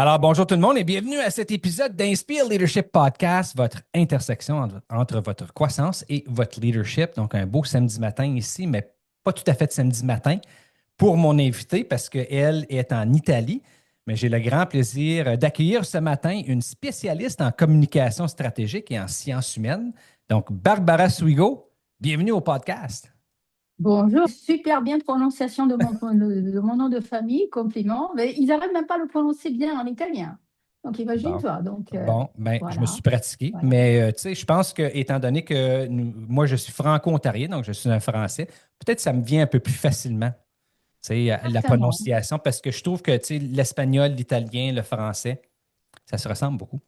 Alors, bonjour tout le monde et bienvenue à cet épisode d'Inspire Leadership Podcast, votre intersection entre votre croissance et votre leadership. Donc, un beau samedi matin ici, mais pas tout à fait samedi matin pour mon invité parce qu'elle est en Italie. Mais j'ai le grand plaisir d'accueillir ce matin une spécialiste en communication stratégique et en sciences humaines. Donc, Barbara Swigo, bienvenue au podcast. Bonjour, super bien prononciation de mon nom de famille, compliment. Mais ils n'arrivent même pas à le prononcer bien en italien. Donc Bon. imagine-toi. Donc Bon, ben, je me voilà, suis pratiqué, voilà. mais tu sais, je pense que, étant donné que moi, je suis franco-ontarien, donc je suis un Français, peut-être ça me vient un peu plus facilement, tu sais, la Certainement. prononciation, parce que je trouve que, tu sais, l'espagnol, l'italien, le français, ça se ressemble beaucoup.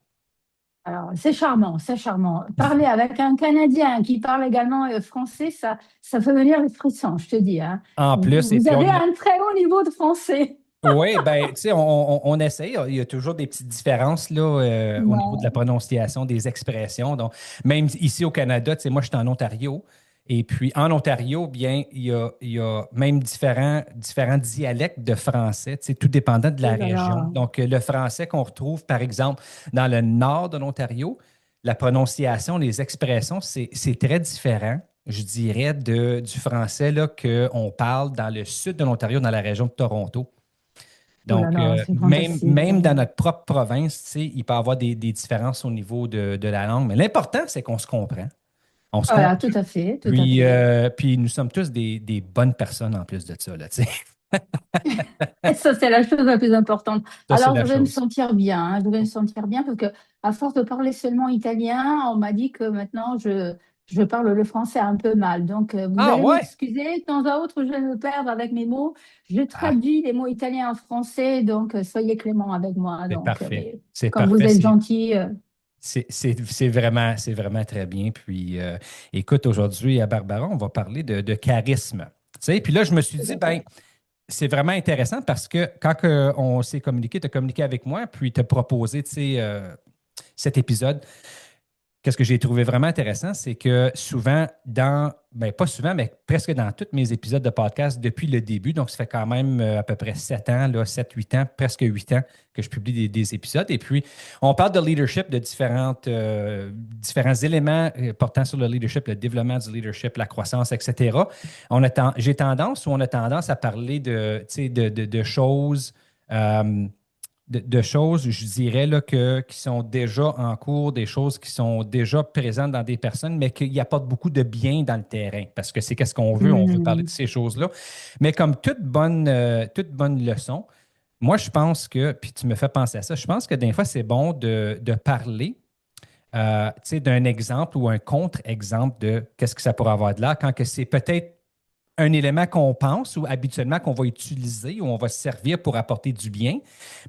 Alors c'est charmant, c'est charmant. Parler avec un Canadien qui parle également français, ça fait venir les frissons, je te dis, hein. En Vous, plus, et vous puis avez un très haut niveau de français. oui, ben, tu sais, on essaye. Il y a toujours des petites différences là, au niveau de la Ouais. prononciation, des expressions. Donc, même ici au Canada, tu sais, moi, je suis en Ontario. Et puis, en Ontario, bien, il y a même différents dialectes de français, tu sais, tout dépendant de la Oh là région. là. Donc, le français qu'on retrouve, par exemple, dans le nord de l'Ontario, la prononciation, les expressions, c'est très différent, je dirais, du français là, qu'on parle dans le sud de l'Ontario, dans la région de Toronto. Oh là Donc, là, c'est fantastique. même dans notre propre province, tu sais, il peut y avoir des différences au niveau de la langue. Mais l'important, c'est qu'on se comprend. On se Voilà, comprend. tout à fait, tout à Puis, fait. puis nous sommes tous des bonnes personnes en plus de ça, là, tu sais. Et ça, c'est la chose la plus importante. Ça, c'est Alors, la je vais me chose. sentir bien, hein, je vais me sentir bien parce que, à force de parler seulement italien, on m'a dit que maintenant, je parle le français un peu mal. Donc, vous Ah allez ouais? m'excuser. De temps à autre, je vais me perdre avec mes mots. Je Ah, traduis les mots italiens en français, donc soyez clément avec moi. c'est Donc, parfait. mais C'est comme vous parfait. êtes gentil, C'est vraiment très bien. Puis, écoute, aujourd'hui, à Barbara, on va parler de charisme. Tu sais, puis là, je me suis tout dit, à fait. ben, c'est vraiment intéressant parce que quand on s'est communiqué, tu as communiqué avec moi, puis tu as proposé, tu sais, cet épisode. Qu'est-ce que j'ai trouvé vraiment intéressant, c'est que souvent, ben pas souvent, mais presque dans tous mes épisodes de podcast depuis le début, donc ça fait quand même à peu près 7 ans, là, 7, 8 ans, presque 8 ans que je publie des épisodes. Et puis, on parle de leadership, de différents éléments portant sur le leadership, le développement du leadership, la croissance, etc. J'ai tendance ou on a tendance à parler tu sais, de choses. euh, de choses, je dirais, là, qui sont déjà en cours, des choses qui sont déjà présentes dans des personnes, mais qu'il y apportent beaucoup de bien dans le terrain. Parce que c'est qu'est-ce qu'on veut? On veut parler de Hmm. ces choses-là. Mais comme toute bonne leçon, moi, je pense que, puis tu me fais penser à ça, je pense que des fois, c'est bon de parler tu sais, d'un exemple ou un contre-exemple de qu'est-ce que ça pourrait avoir de là, quand que c'est peut-être un élément qu'on pense ou habituellement qu'on va utiliser ou on va se servir pour apporter du bien,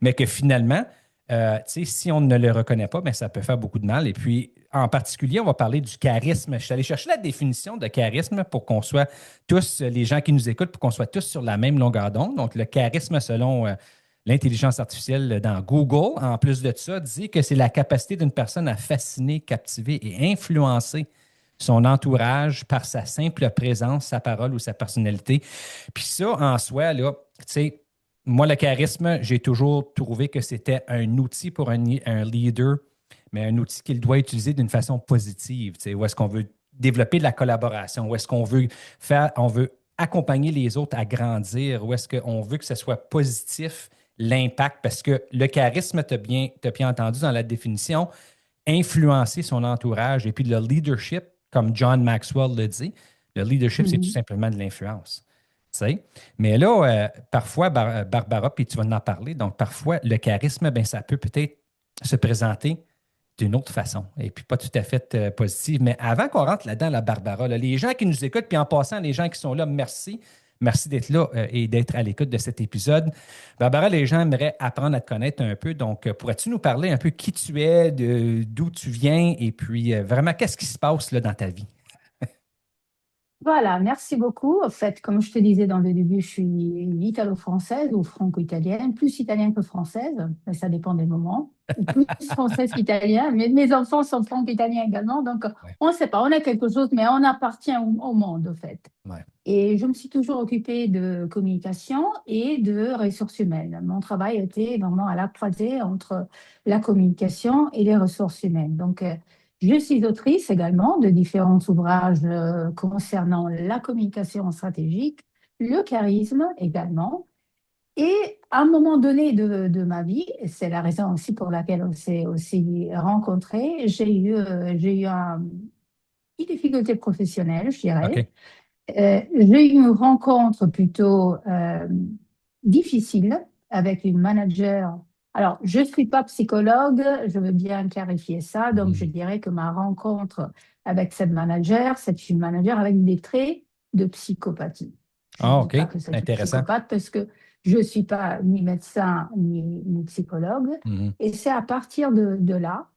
mais que finalement, tu sais, si on ne le reconnaît pas, bien, ça peut faire beaucoup de mal. Et puis, en particulier, on va parler du charisme. Je suis allé chercher la définition de charisme pour qu'on soit tous, les gens qui nous écoutent, pour qu'on soit tous sur la même longueur d'onde. Donc, le charisme, selon l'intelligence artificielle dans Google, en plus de ça, dit que c'est la capacité d'une personne à fasciner, captiver et influencer son entourage par sa simple présence, sa parole ou sa personnalité. Puis ça, en soi, là, tu sais, moi, le charisme, j'ai toujours trouvé que c'était un outil pour un leader, mais un outil qu'il doit utiliser d'une façon positive. Tu sais, où est-ce qu'on veut développer de la collaboration, où est-ce qu'on veut on veut accompagner les autres à grandir, où est-ce qu'on veut que ce soit positif, l'impact, parce que le charisme, tu as bien entendu dans la définition, influencer son entourage. Et puis le leadership, comme John Maxwell le dit, le leadership, c'est tout Mhm. simplement de l'influence. Tu sais? Mais là, parfois, Barbara, puis tu vas en parler, donc parfois, le charisme, ben, ça peut-être se présenter d'une autre façon et puis pas tout à fait positive. Mais avant qu'on rentre là-dedans, la Barbara, là, les gens qui nous écoutent, puis en passant, les gens qui sont là, merci. Merci d'être là et d'être à l'écoute de cet épisode. Barbara, les gens aimeraient apprendre à te connaître un peu. Donc, pourrais-tu nous parler un peu qui tu es, d'où tu viens et puis vraiment, qu'est-ce qui se passe là, dans ta vie? Voilà, merci beaucoup. En fait, comme je te disais dans le début, je suis italo-française ou franco-italienne, plus italienne que française, mais ça dépend des moments. plus française qu'italien, mais mes enfants sont franco-italiens également, donc Ouais, on ne sait pas, on a quelque chose, mais on appartient au monde, en fait. ouais. Et je me suis toujours occupée de communication et de ressources humaines. Mon travail était vraiment à la croisée entre la communication et les ressources humaines. Donc, je suis autrice également de différents ouvrages concernant la communication stratégique, le charisme également. Et à un moment donné de ma vie, et c'est la raison aussi pour laquelle on s'est aussi rencontrés, j'ai eu une difficulté professionnelle, je dirais. OK. J'ai eu une rencontre plutôt difficile avec une manager. Alors, je ne suis pas psychologue, je veux bien clarifier ça. Donc, je Mhm. dirais que ma rencontre avec cette manager, c'est une manager avec des traits de psychopathie. Je ne Ah, dis OK. pas que c'est une Intéressant. psychopathe parce que je ne suis pas ni médecin ni psychologue. Mhm. Et c'est à partir de là,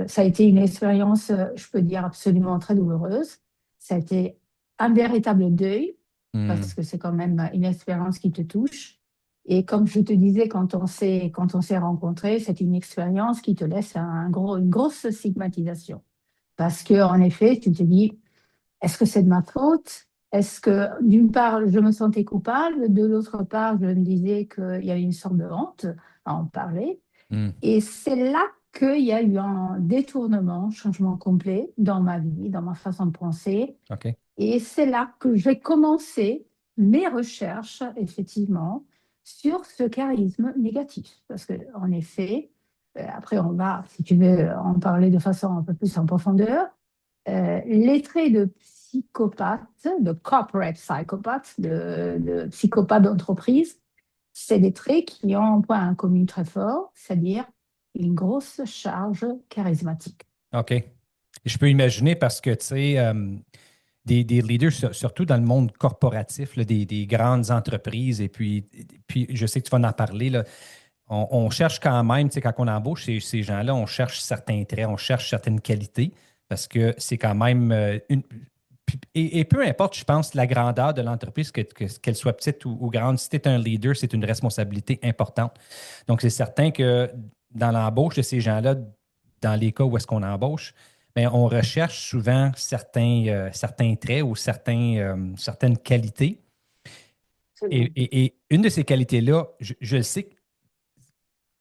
ça a été une expérience, je peux dire, absolument très douloureuse. Ça a été un véritable deuil, parce Mhm. que c'est quand même une expérience qui te touche. Et comme je te disais, quand on s'est rencontrés, c'est une expérience qui te laisse une grosse stigmatisation. Parce que, en effet, tu te dis, est-ce que c'est de ma faute? Est-ce que, d'une part, je me sentais coupable, de l'autre part, je me disais qu'il y avait une sorte de honte à en parler. Mhm. Et c'est là qu'il y a eu un détournement, un changement complet dans ma vie, dans ma façon de penser. OK. Et c'est là que j'ai commencé mes recherches, effectivement, sur ce charisme négatif. Parce qu'en effet, après, on va, si tu veux, en parler de façon un peu plus en profondeur. Les traits de psychopathe, de corporate psychopathe, de psychopathe d'entreprise, c'est des traits qui ont un point en commun très fort, c'est-à-dire une grosse charge charismatique. OK. Je peux imaginer parce que, tu sais, des leaders, surtout dans le monde corporatif, là, des grandes entreprises, et puis je sais que tu vas en parler, là, on cherche quand même, tu sais, quand on embauche ces gens-là, on cherche certains traits, on cherche certaines qualités, parce que c'est quand même et peu importe, je pense, la grandeur de l'entreprise, qu'elle soit petite ou grande, si tu es un leader, c'est une responsabilité importante. Donc, c'est certain que dans l'embauche de ces gens-là, dans les cas où est-ce qu'on embauche, bien, on recherche souvent certains traits ou certaines qualités. Et, Absolument. et une de ces qualités-là, je le sais,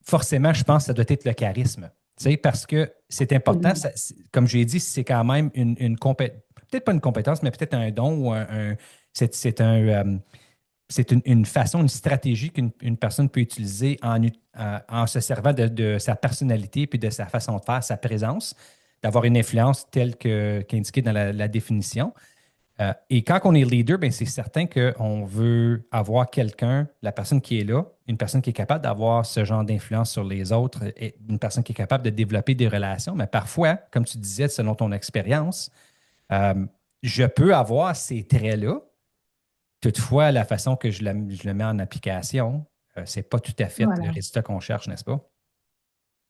forcément, je pense que ça doit être le charisme. Tu sais, parce que c'est important, Absolument. comme j'ai dit, c'est quand même une compétence, peut-être pas une compétence, mais peut-être un don ou c'est c'est une façon, une stratégie qu'une personne peut utiliser en se servant de sa personnalité puis de sa façon de faire, sa présence, d'avoir une influence telle qu'indiquée dans la définition. Et quand on est leader, ben, c'est certain qu'on veut avoir quelqu'un, la personne qui est là, une personne qui est capable d'avoir ce genre d'influence sur les autres, et une personne qui est capable de développer des relations. Mais parfois, comme tu disais, selon ton expérience, euh, je peux avoir ces traits-là. Toutefois, la façon que je le mets en application, c'est pas tout à fait le Voilà, résultat qu'on cherche, n'est-ce pas?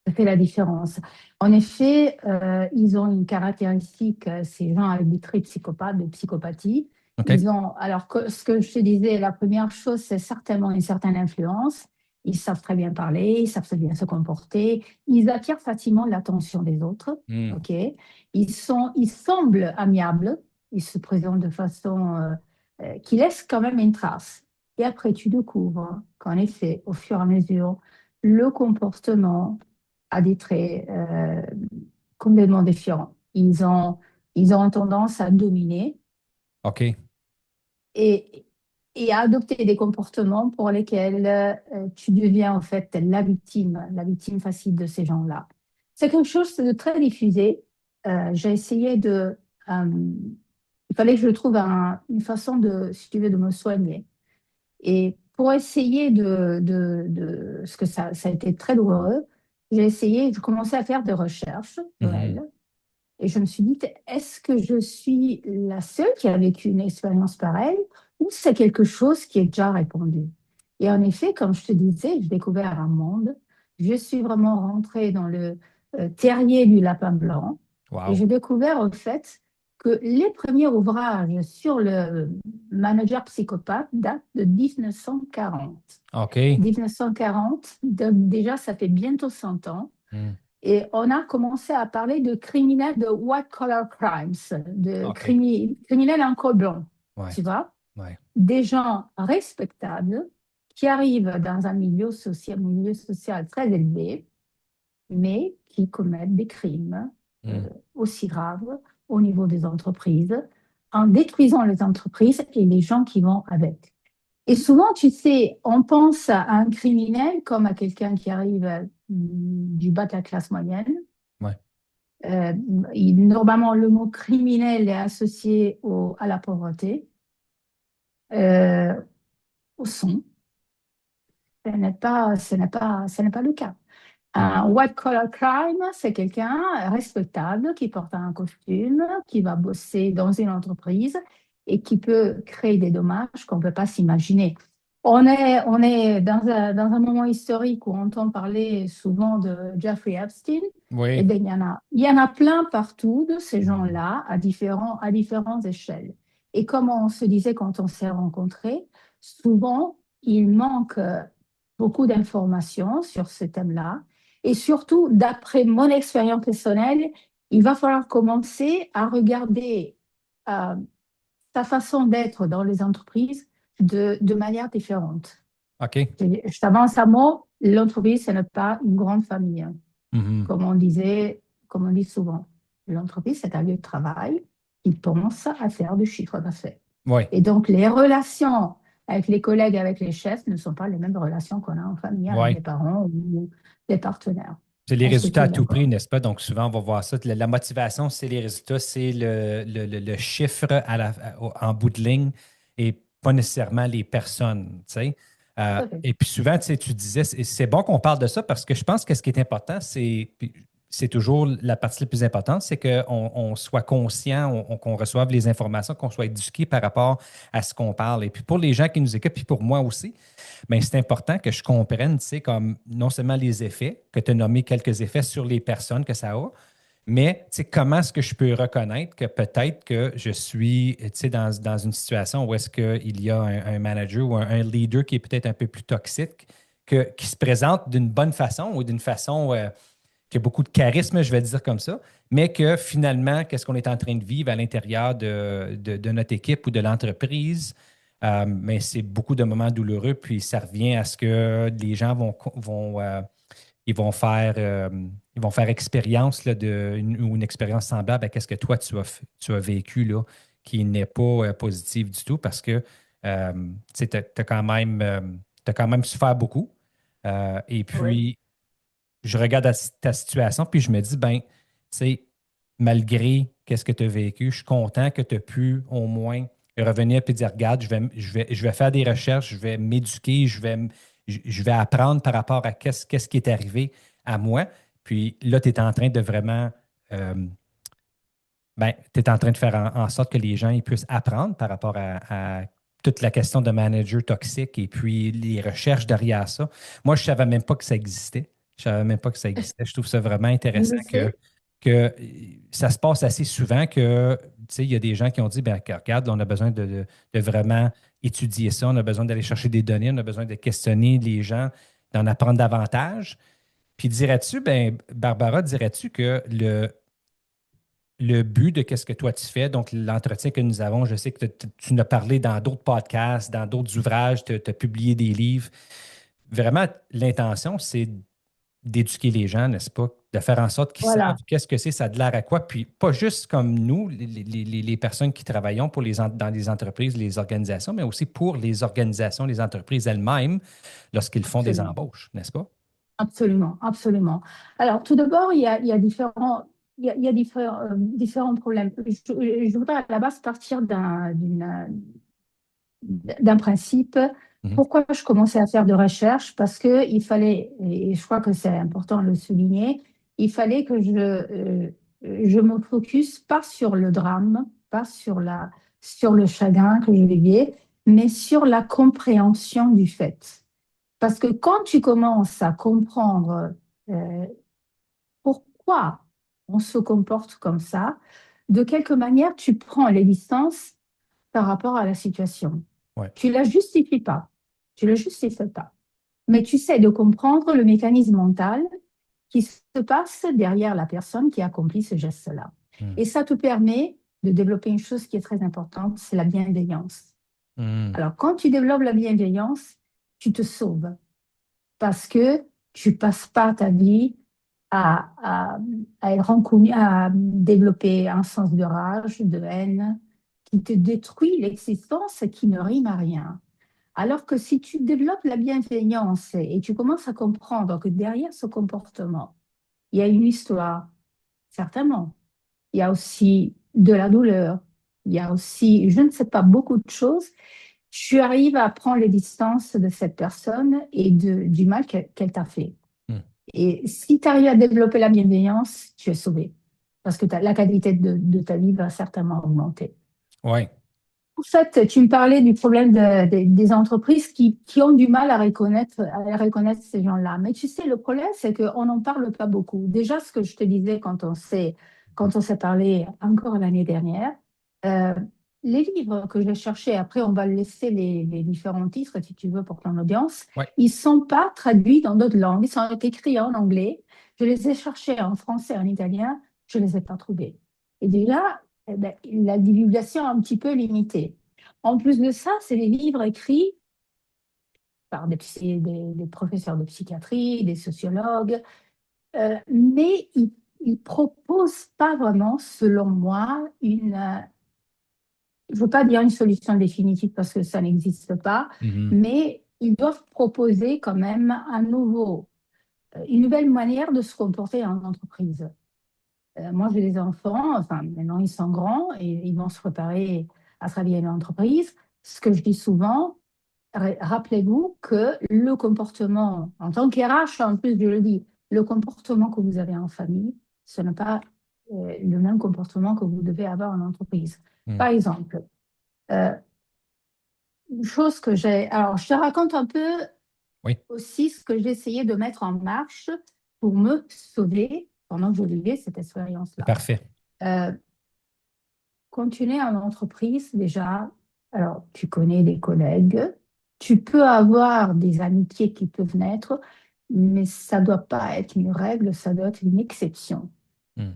ça fait la différence. En effet, ils ont une caractéristique, ces gens avec des traits psychopathes, de psychopathie. OK? Ils ont, alors ce que je te disais, la première chose, c'est certainement une certaine influence. Ils savent très bien parler, ils savent très bien se comporter, ils attirent facilement l'attention des autres. Hmm. Ok, ils semblent amiables, ils se présentent de façon qui laisse quand même une trace. Et après, tu découvres qu'en effet, au fur et à mesure, le comportement à des traits complètement différents. Ils ont tendance à dominer OK. et, et à adopter des comportements pour lesquels tu deviens en fait la victime facile de ces gens-là. C'est quelque chose de très diffusé. J'ai essayé de... il fallait que je trouve une façon de, si tu veux, de me soigner. Et pour essayer parce que ça a été très douloureux, j'ai essayé, je commençais à faire des recherches sur Mhm. elle. Et je me suis dit, est-ce que je suis la seule qui a vécu une expérience pareille ou c'est quelque chose qui est déjà répandu? Et en effet, comme je te disais, j'ai découvert un monde. Je suis vraiment rentrée dans le terrier du lapin blanc et Wow. j'ai découvert au fait que les premiers ouvrages sur le manager psychopathe datent de 1940. OK. 1940, donc déjà, ça fait bientôt 100 ans. Hmm. Et on a commencé à parler de criminels de white-collar crimes, de OK. criminels en col blanc, Ouais. tu vois, Ouais. des gens respectables qui arrivent dans un milieu social très élevé, mais qui commettent des crimes Hmm. aussi graves au niveau des entreprises, en détruisant les entreprises et les gens qui vont avec. Et souvent, tu sais, on pense à un criminel comme à quelqu'un qui arrive du bas de la classe moyenne. Ouais. Euh, Normalement, le mot criminel est associé à la pauvreté, euh, au son. Ce n'est pas le cas. Hmm. Un white-collar crime, c'est quelqu'un respectable qui porte un costume, qui va bosser dans une entreprise et qui peut créer des dommages qu'on ne peut pas s'imaginer. On est dans un moment historique où on entend parler souvent de Jeffrey Epstein. Et Oui. bien, il y en a plein partout de ces Hmm. gens-là à différentes échelles. Et comme on se disait quand on s'est rencontrés, souvent, il manque beaucoup d'informations sur ce thème-là. Et surtout, d'après mon expérience personnelle, il va falloir commencer à regarder euh, sa façon d'être dans les entreprises de manière différente. OK. Je t'avance un mot, l'entreprise, ce n'est pas une grande famille, hein, Mhm. comme on disait, comme on dit souvent. L'entreprise, c'est un lieu de travail qui pense à faire du chiffre d'affaires. Oui. Et donc, les relations avec les collègues, avec les chefs, ne sont pas les mêmes relations qu'on a en famille avec Oui. les parents ou les partenaires. C'est les Est-ce que résultats tu à es tout prix, d'accord? n'est-ce pas? Donc, souvent, on va voir ça. La motivation, c'est les résultats, c'est le chiffre en bout de ligne et pas nécessairement les personnes, tu sais. Tout à fait. Et puis souvent, tu sais, tu disais, c'est bon qu'on parle de ça parce que je pense que ce qui est important, c'est toujours la partie la plus importante, c'est qu'on soit conscient, qu'on reçoive les informations, qu'on soit éduqué par rapport à ce qu'on parle. Et puis pour les gens qui nous écoutent, puis pour moi aussi, mais c'est important que je comprenne, tu sais, comme non seulement les effets, que tu as nommé quelques effets sur les personnes que ça a, mais tu sais, comment est-ce que je peux reconnaître que peut-être que je suis tu sais, dans une situation où est-ce qu'il y a un manager ou un leader qui est peut-être un peu plus toxique, qui se présente d'une bonne façon ou d'une façon qui a beaucoup de charisme, je vais le dire comme ça, mais que finalement, qu'est-ce qu'on est en train de vivre à l'intérieur de notre équipe ou de l'entreprise, mais c'est beaucoup de moments douloureux, puis ça revient à ce que les gens ils vont faire expérience là, ou une expérience semblable à ce que toi, tu as vécu, là, qui n'est pas positive du tout parce que tu as t'as quand même souffert beaucoup. Et Oui. puis, je regarde ta situation, puis je me dis, ben, tu sais, malgré qu'est-ce que tu as vécu, je suis content que tu aies pu au moins revenir et dire, regarde, je vais faire des recherches, je vais m'éduquer, je vais apprendre par rapport à qu'est-ce qui est arrivé à moi. Puis là, tu es en train de vraiment, euh, ben, tu es en train de faire en sorte que les gens ils puissent apprendre par rapport à toute la question de manager toxique et puis les recherches derrière ça. Moi, je ne savais même pas que ça existait. Je ne savais même pas que ça existait. Je trouve ça vraiment Je intéressant le sais. que ça se passe assez souvent que, tu sais, il y a des gens qui ont dit, ben, regarde, là, on a besoin de vraiment étudier ça, on a besoin d'aller chercher des données, on a besoin de questionner les gens, d'en apprendre davantage. Puis dirais-tu, ben, Barbara, dirais-tu que le but de qu'est-ce que toi tu fais, donc l'entretien que nous avons, je sais que tu nous as parlé dans d'autres podcasts, dans d'autres ouvrages, tu as publié des livres. Vraiment, l'intention, c'est d'éduquer les gens, n'est-ce pas? De faire en sorte qu'ils savent Voilà, qu'est-ce que c'est, ça a de l'air à quoi. Puis pas juste comme nous, les personnes qui travaillons dans les entreprises, les organisations, mais aussi pour les organisations, les entreprises elles-mêmes, lorsqu'ils font des absolument. embauches, n'est-ce pas? Absolument, absolument. Alors, tout d'abord, il y a différents problèmes. Je voudrais à la base partir d'un principe. Mhm. Pourquoi je commençais à faire de recherche? Parce que il fallait, et je crois que c'est important de le souligner, il fallait que je me focus pas sur le drame, pas sur le chagrin que je vivais, mais sur la compréhension du fait. Parce que quand tu commences à comprendre euh, pourquoi on se comporte comme ça, de quelque manière, tu prends les distances par rapport à la situation. Ouais. Tu ne la justifies pas. Tu ne le justifies pas. Mais tu sais de comprendre le mécanisme mental qui se passe derrière la personne qui accomplit ce geste-là. Hmm. Et ça te permet de développer une chose qui est très importante, c'est la bienveillance. Hmm. Alors, quand tu développes la bienveillance, tu te sauves parce que tu passes pas ta vie à être rancunier, à développer un sens de rage, de haine, qui te détruit l'existence et qui ne rime à rien. Alors que si tu développes la bienveillance et tu commences à comprendre que derrière ce comportement, il y a une histoire, certainement. Il y a aussi de la douleur. Il y a aussi, je ne sais pas, beaucoup de choses. Tu arrives à prendre les distances de cette personne et du mal qu'elle t'a fait. Hmm. Et si tu arrives à développer la bienveillance, tu es sauvé. Parce que la qualité de ta vie va certainement augmenter. Ouais. En fait, tu me parlais du problème des entreprises qui ont du mal à reconnaître ces gens-là. Mais tu sais, le problème, c'est qu'on n'en parle pas beaucoup. Déjà, ce que je te disais quand on s'est parlé encore l'année dernière, euh, les livres que j'ai cherchés, après, on va laisser les différents titres, si tu veux, pour ton audience, Ouais. ils ne sont pas traduits dans d'autres langues. Ils sont écrits en anglais. Je les ai cherchés en français, en italien. Je ne les ai pas trouvés. Et déjà, eh ben, la divulgation est un petit peu limitée. En plus de ça, c'est des livres écrits par des professeurs de psychiatrie, des sociologues, mais ils ne proposent pas vraiment, selon moi, je ne veux pas dire une solution définitive parce que ça n'existe pas, Mhm. mais ils doivent proposer quand même une nouvelle manière de se comporter en entreprise. Moi, j'ai des enfants, enfin, maintenant ils sont grands et ils vont se préparer à travailler dans l'entreprise. Ce que je dis souvent, rappelez-vous que le comportement, en tant qu'RH, en plus, je le dis, le comportement que vous avez en famille, ce n'est pas le même comportement que vous devez avoir en entreprise. Hmm. Par exemple, euh, une chose que j'ai. Alors, je te raconte un peu Oui. aussi ce que j'ai essayé de mettre en marche pour me sauver pendant que je vivais cette C'est expérience-là. parfait. Euh, Continuer en entreprise, déjà, alors tu connais des collègues, tu peux avoir des amitiés qui peuvent naître, mais ça ne doit pas être une règle, ça doit être une exception. Hmm.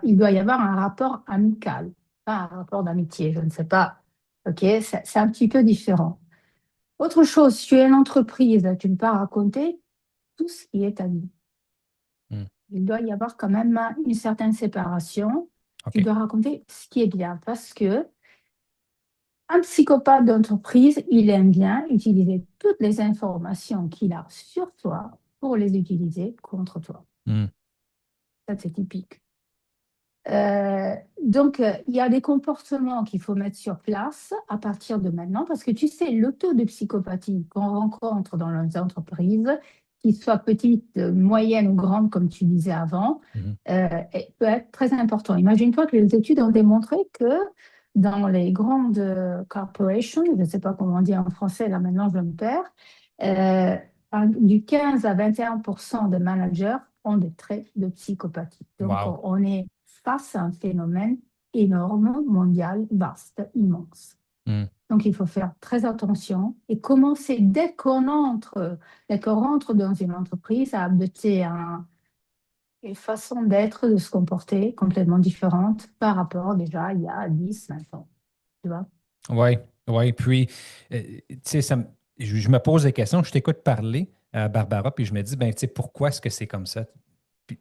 Il doit y avoir un rapport amical, pas un rapport d'amitié, je ne sais pas. OK, c'est un petit peu différent. Autre chose, tu es une entreprise, tu ne peux pas raconter tout ce qui est à vie. Hmm. Il doit y avoir quand même une certaine séparation. Tu OK. dois raconter ce qui est bien parce que un psychopathe d'entreprise, il aime bien utiliser toutes les informations qu'il a sur toi pour les utiliser contre toi. Hmm. Ça, c'est typique. Donc, il y a des comportements qu'il faut mettre sur place à partir de maintenant, parce que tu sais, le taux de psychopathie qu'on rencontre dans les entreprises, qu'ils soient petites, moyennes ou grandes, comme tu disais avant, Mhm. peut être très important. Imagine-toi que les études ont démontré que dans les grandes corporations, je ne sais pas comment on dit en français, là maintenant je me perds, euh, du 15 à 21% des managers ont des traits de psychopathie. Donc, Wow. on est face à un phénomène énorme, mondial, vaste, immense. Hmm. Donc, il faut faire très attention et commencer dès qu'on rentre dans une entreprise à adopter une façon d'être, de se comporter complètement différente par rapport déjà il y a 10, 20 ans. Tu vois? Oui, oui. Puis, tu sais, je me pose des questions. Je t'écoute parler, Barbara, puis je me dis, ben, tu sais, pourquoi est-ce que c'est comme ça? Puis,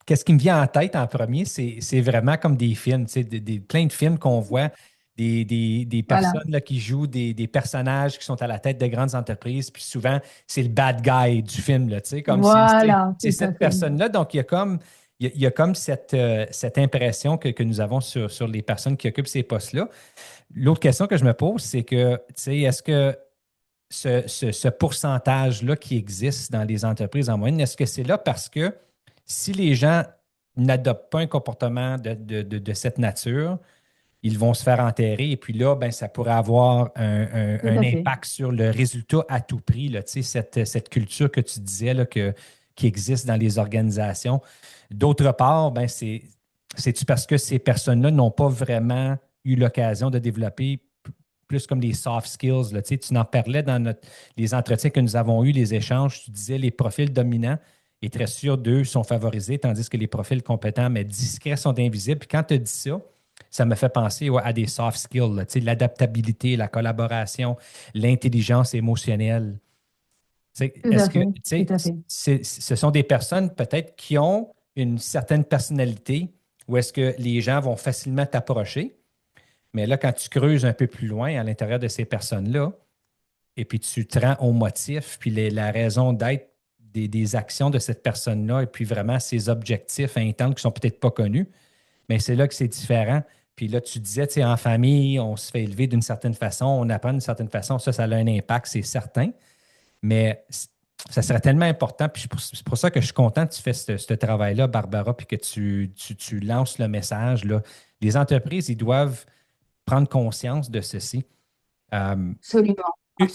qu'est-ce qui me vient en tête en premier, c'est vraiment comme des films, tu sais, plein de films qu'on voit, des Voilà. personnes là, qui jouent des personnages qui sont à la tête de grandes entreprises, puis souvent, c'est le bad guy du film, là, tu sais, comme Voilà, c'est tout à cette fait. personne-là. Donc, il y a comme cette impression que nous avons sur les personnes qui occupent ces postes-là. L'autre question que je me pose, c'est que, tu sais, est-ce que ce pourcentage-là qui existe dans les entreprises en moyenne, est-ce que c'est là parce que si les gens n'adoptent pas un comportement de cette nature, ils vont se faire enterrer et puis là, ben, ça pourrait avoir Tout un à fait. impact sur le résultat à tout prix, là, tu sais, cette culture que tu disais là, qui existe dans les organisations. D'autre part, ben, C'est-tu parce que ces personnes-là n'ont pas vraiment eu l'occasion de développer plus comme des soft skills, là? Tu en parlais dans les entretiens que nous avons eus, les échanges, tu disais les profils dominants et très sûrs d'eux sont favorisés, tandis que les profils compétents mais discrets sont invisibles. Puis quand tu as dit ça, ça me fait penser à des soft skills, là, l'adaptabilité, la collaboration, l'intelligence émotionnelle. Tout Est-ce à que, fait, tout à fait. ce sont des personnes peut-être qui ont une certaine personnalité où est-ce que les gens vont facilement t'approcher, mais là, quand tu creuses un peu plus loin à l'intérieur de ces personnes-là, et puis tu te rends au motif, puis la raison d'être des actions de cette personne-là, et puis vraiment ses objectifs intenses qui sont peut-être pas connus, mais c'est là que c'est différent. Puis là, tu disais, tu sais, en famille, on se fait élever d'une certaine façon, on apprend d'une certaine façon, ça a un impact, c'est certain. Mais ça serait tellement important. Puis c'est pour ça que je suis content que tu fais ce travail-là, Barbara, puis que tu lances le message, là. Les entreprises, ils doivent prendre conscience de ceci. Euh, Absolument,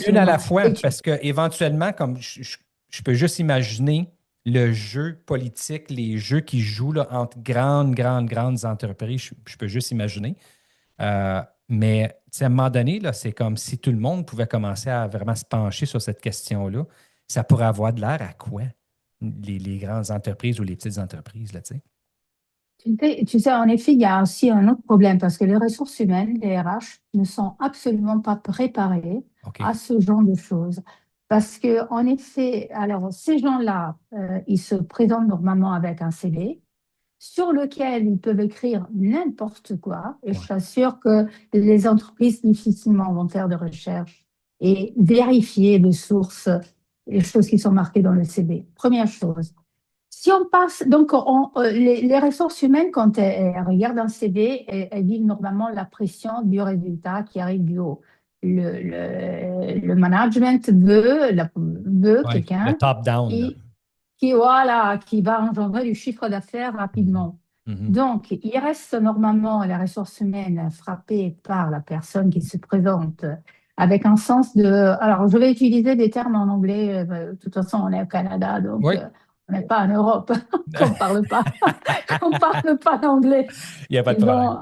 une à la absolument. fois, parce que éventuellement, comme je peux juste imaginer le jeu politique, les jeux qui jouent là, entre grandes entreprises, je peux juste imaginer. Mais tu sais, à un moment donné, là, c'est comme si tout le monde pouvait commencer à vraiment se pencher sur cette question-là. Ça pourrait avoir de l'air à quoi? Les grandes entreprises ou les petites entreprises, là, tu sais. Tu sais, en effet, il y a aussi un autre problème parce que les ressources humaines, les RH, ne sont absolument pas préparées OK. à ce genre de choses. Parce que, en effet, alors, ces gens-là, ils se présentent normalement avec un CV sur lequel ils peuvent écrire n'importe quoi. Et je Ouais. t'assure que les entreprises difficilement vont faire de recherche et vérifier les sources, les choses qui sont marquées dans le CV. Première chose. Si on passe, donc les ressources humaines, quand elles regardent un CV, elles vivent normalement la pression du résultat qui arrive du haut. Le management veut Ouais. Le quelqu'un top-down, là. qui, voilà, qui va engendrer du chiffre d'affaires Mhm. rapidement. Mhm. Donc, il reste normalement les ressources humaines frappées par la personne qui se présente avec un sens de... Alors, je vais utiliser des termes en anglais. De toute façon, on est au Canada, donc Oui. on n'est pas en Europe. Qu'on parle pas d'anglais. Il n'y a pas de Ils problème. ont,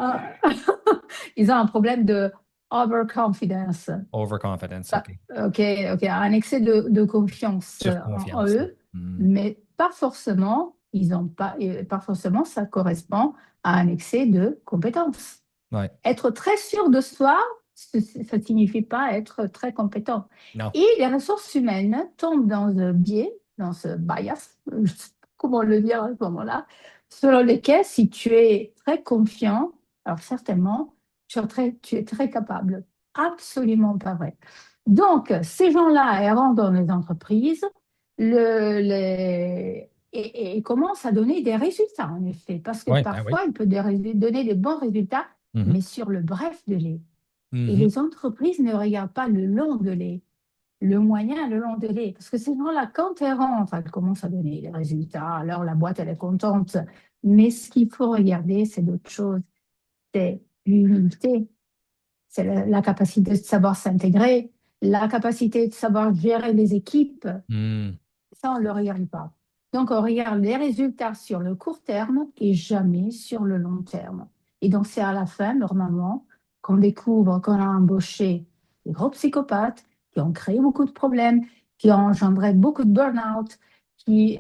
ils ont un problème de overconfidence. Overconfidence, Bah, OK. OK, OK, un excès de confiance en Surconfiance. eux, Mhm. mais pas forcément, ils ont pas, et pas forcément, ça correspond à un excès de compétence. Ouais. Être très sûr de soi, ça ne signifie pas être très compétent. Non. Et les ressources humaines tombent dans ce biais, dans ce bias, je sais pas comment le dire à ce moment-là, selon lesquels si tu es très confiant, alors certainement, tu es très capable. Absolument pas vrai. Donc, ces gens-là, elles rentrent dans les entreprises et commencent à donner des résultats, en effet, parce que Oui, ben oui. parfois, ils peuvent donner de bons résultats, Mhm. mais sur le bref délai. Et Mhm. les entreprises ne regardent pas le long délai, le moyen, le long délai. Parce que ces gens-là, quand elles rentrent, elles commencent à donner des résultats. Alors, la boîte, elle est contente. Mais ce qu'il faut regarder, c'est d'autres choses. C'est l'humilité, c'est la capacité de savoir s'intégrer, la capacité de savoir gérer les équipes. Mhm. Ça, on ne le regarde pas. Donc, on regarde les résultats sur le court terme et jamais sur le long terme. Et donc, c'est à la fin, normalement, qu'on découvre qu'on a embauché des gros psychopathes qui ont créé beaucoup de problèmes, qui ont engendré beaucoup de burn-out, qui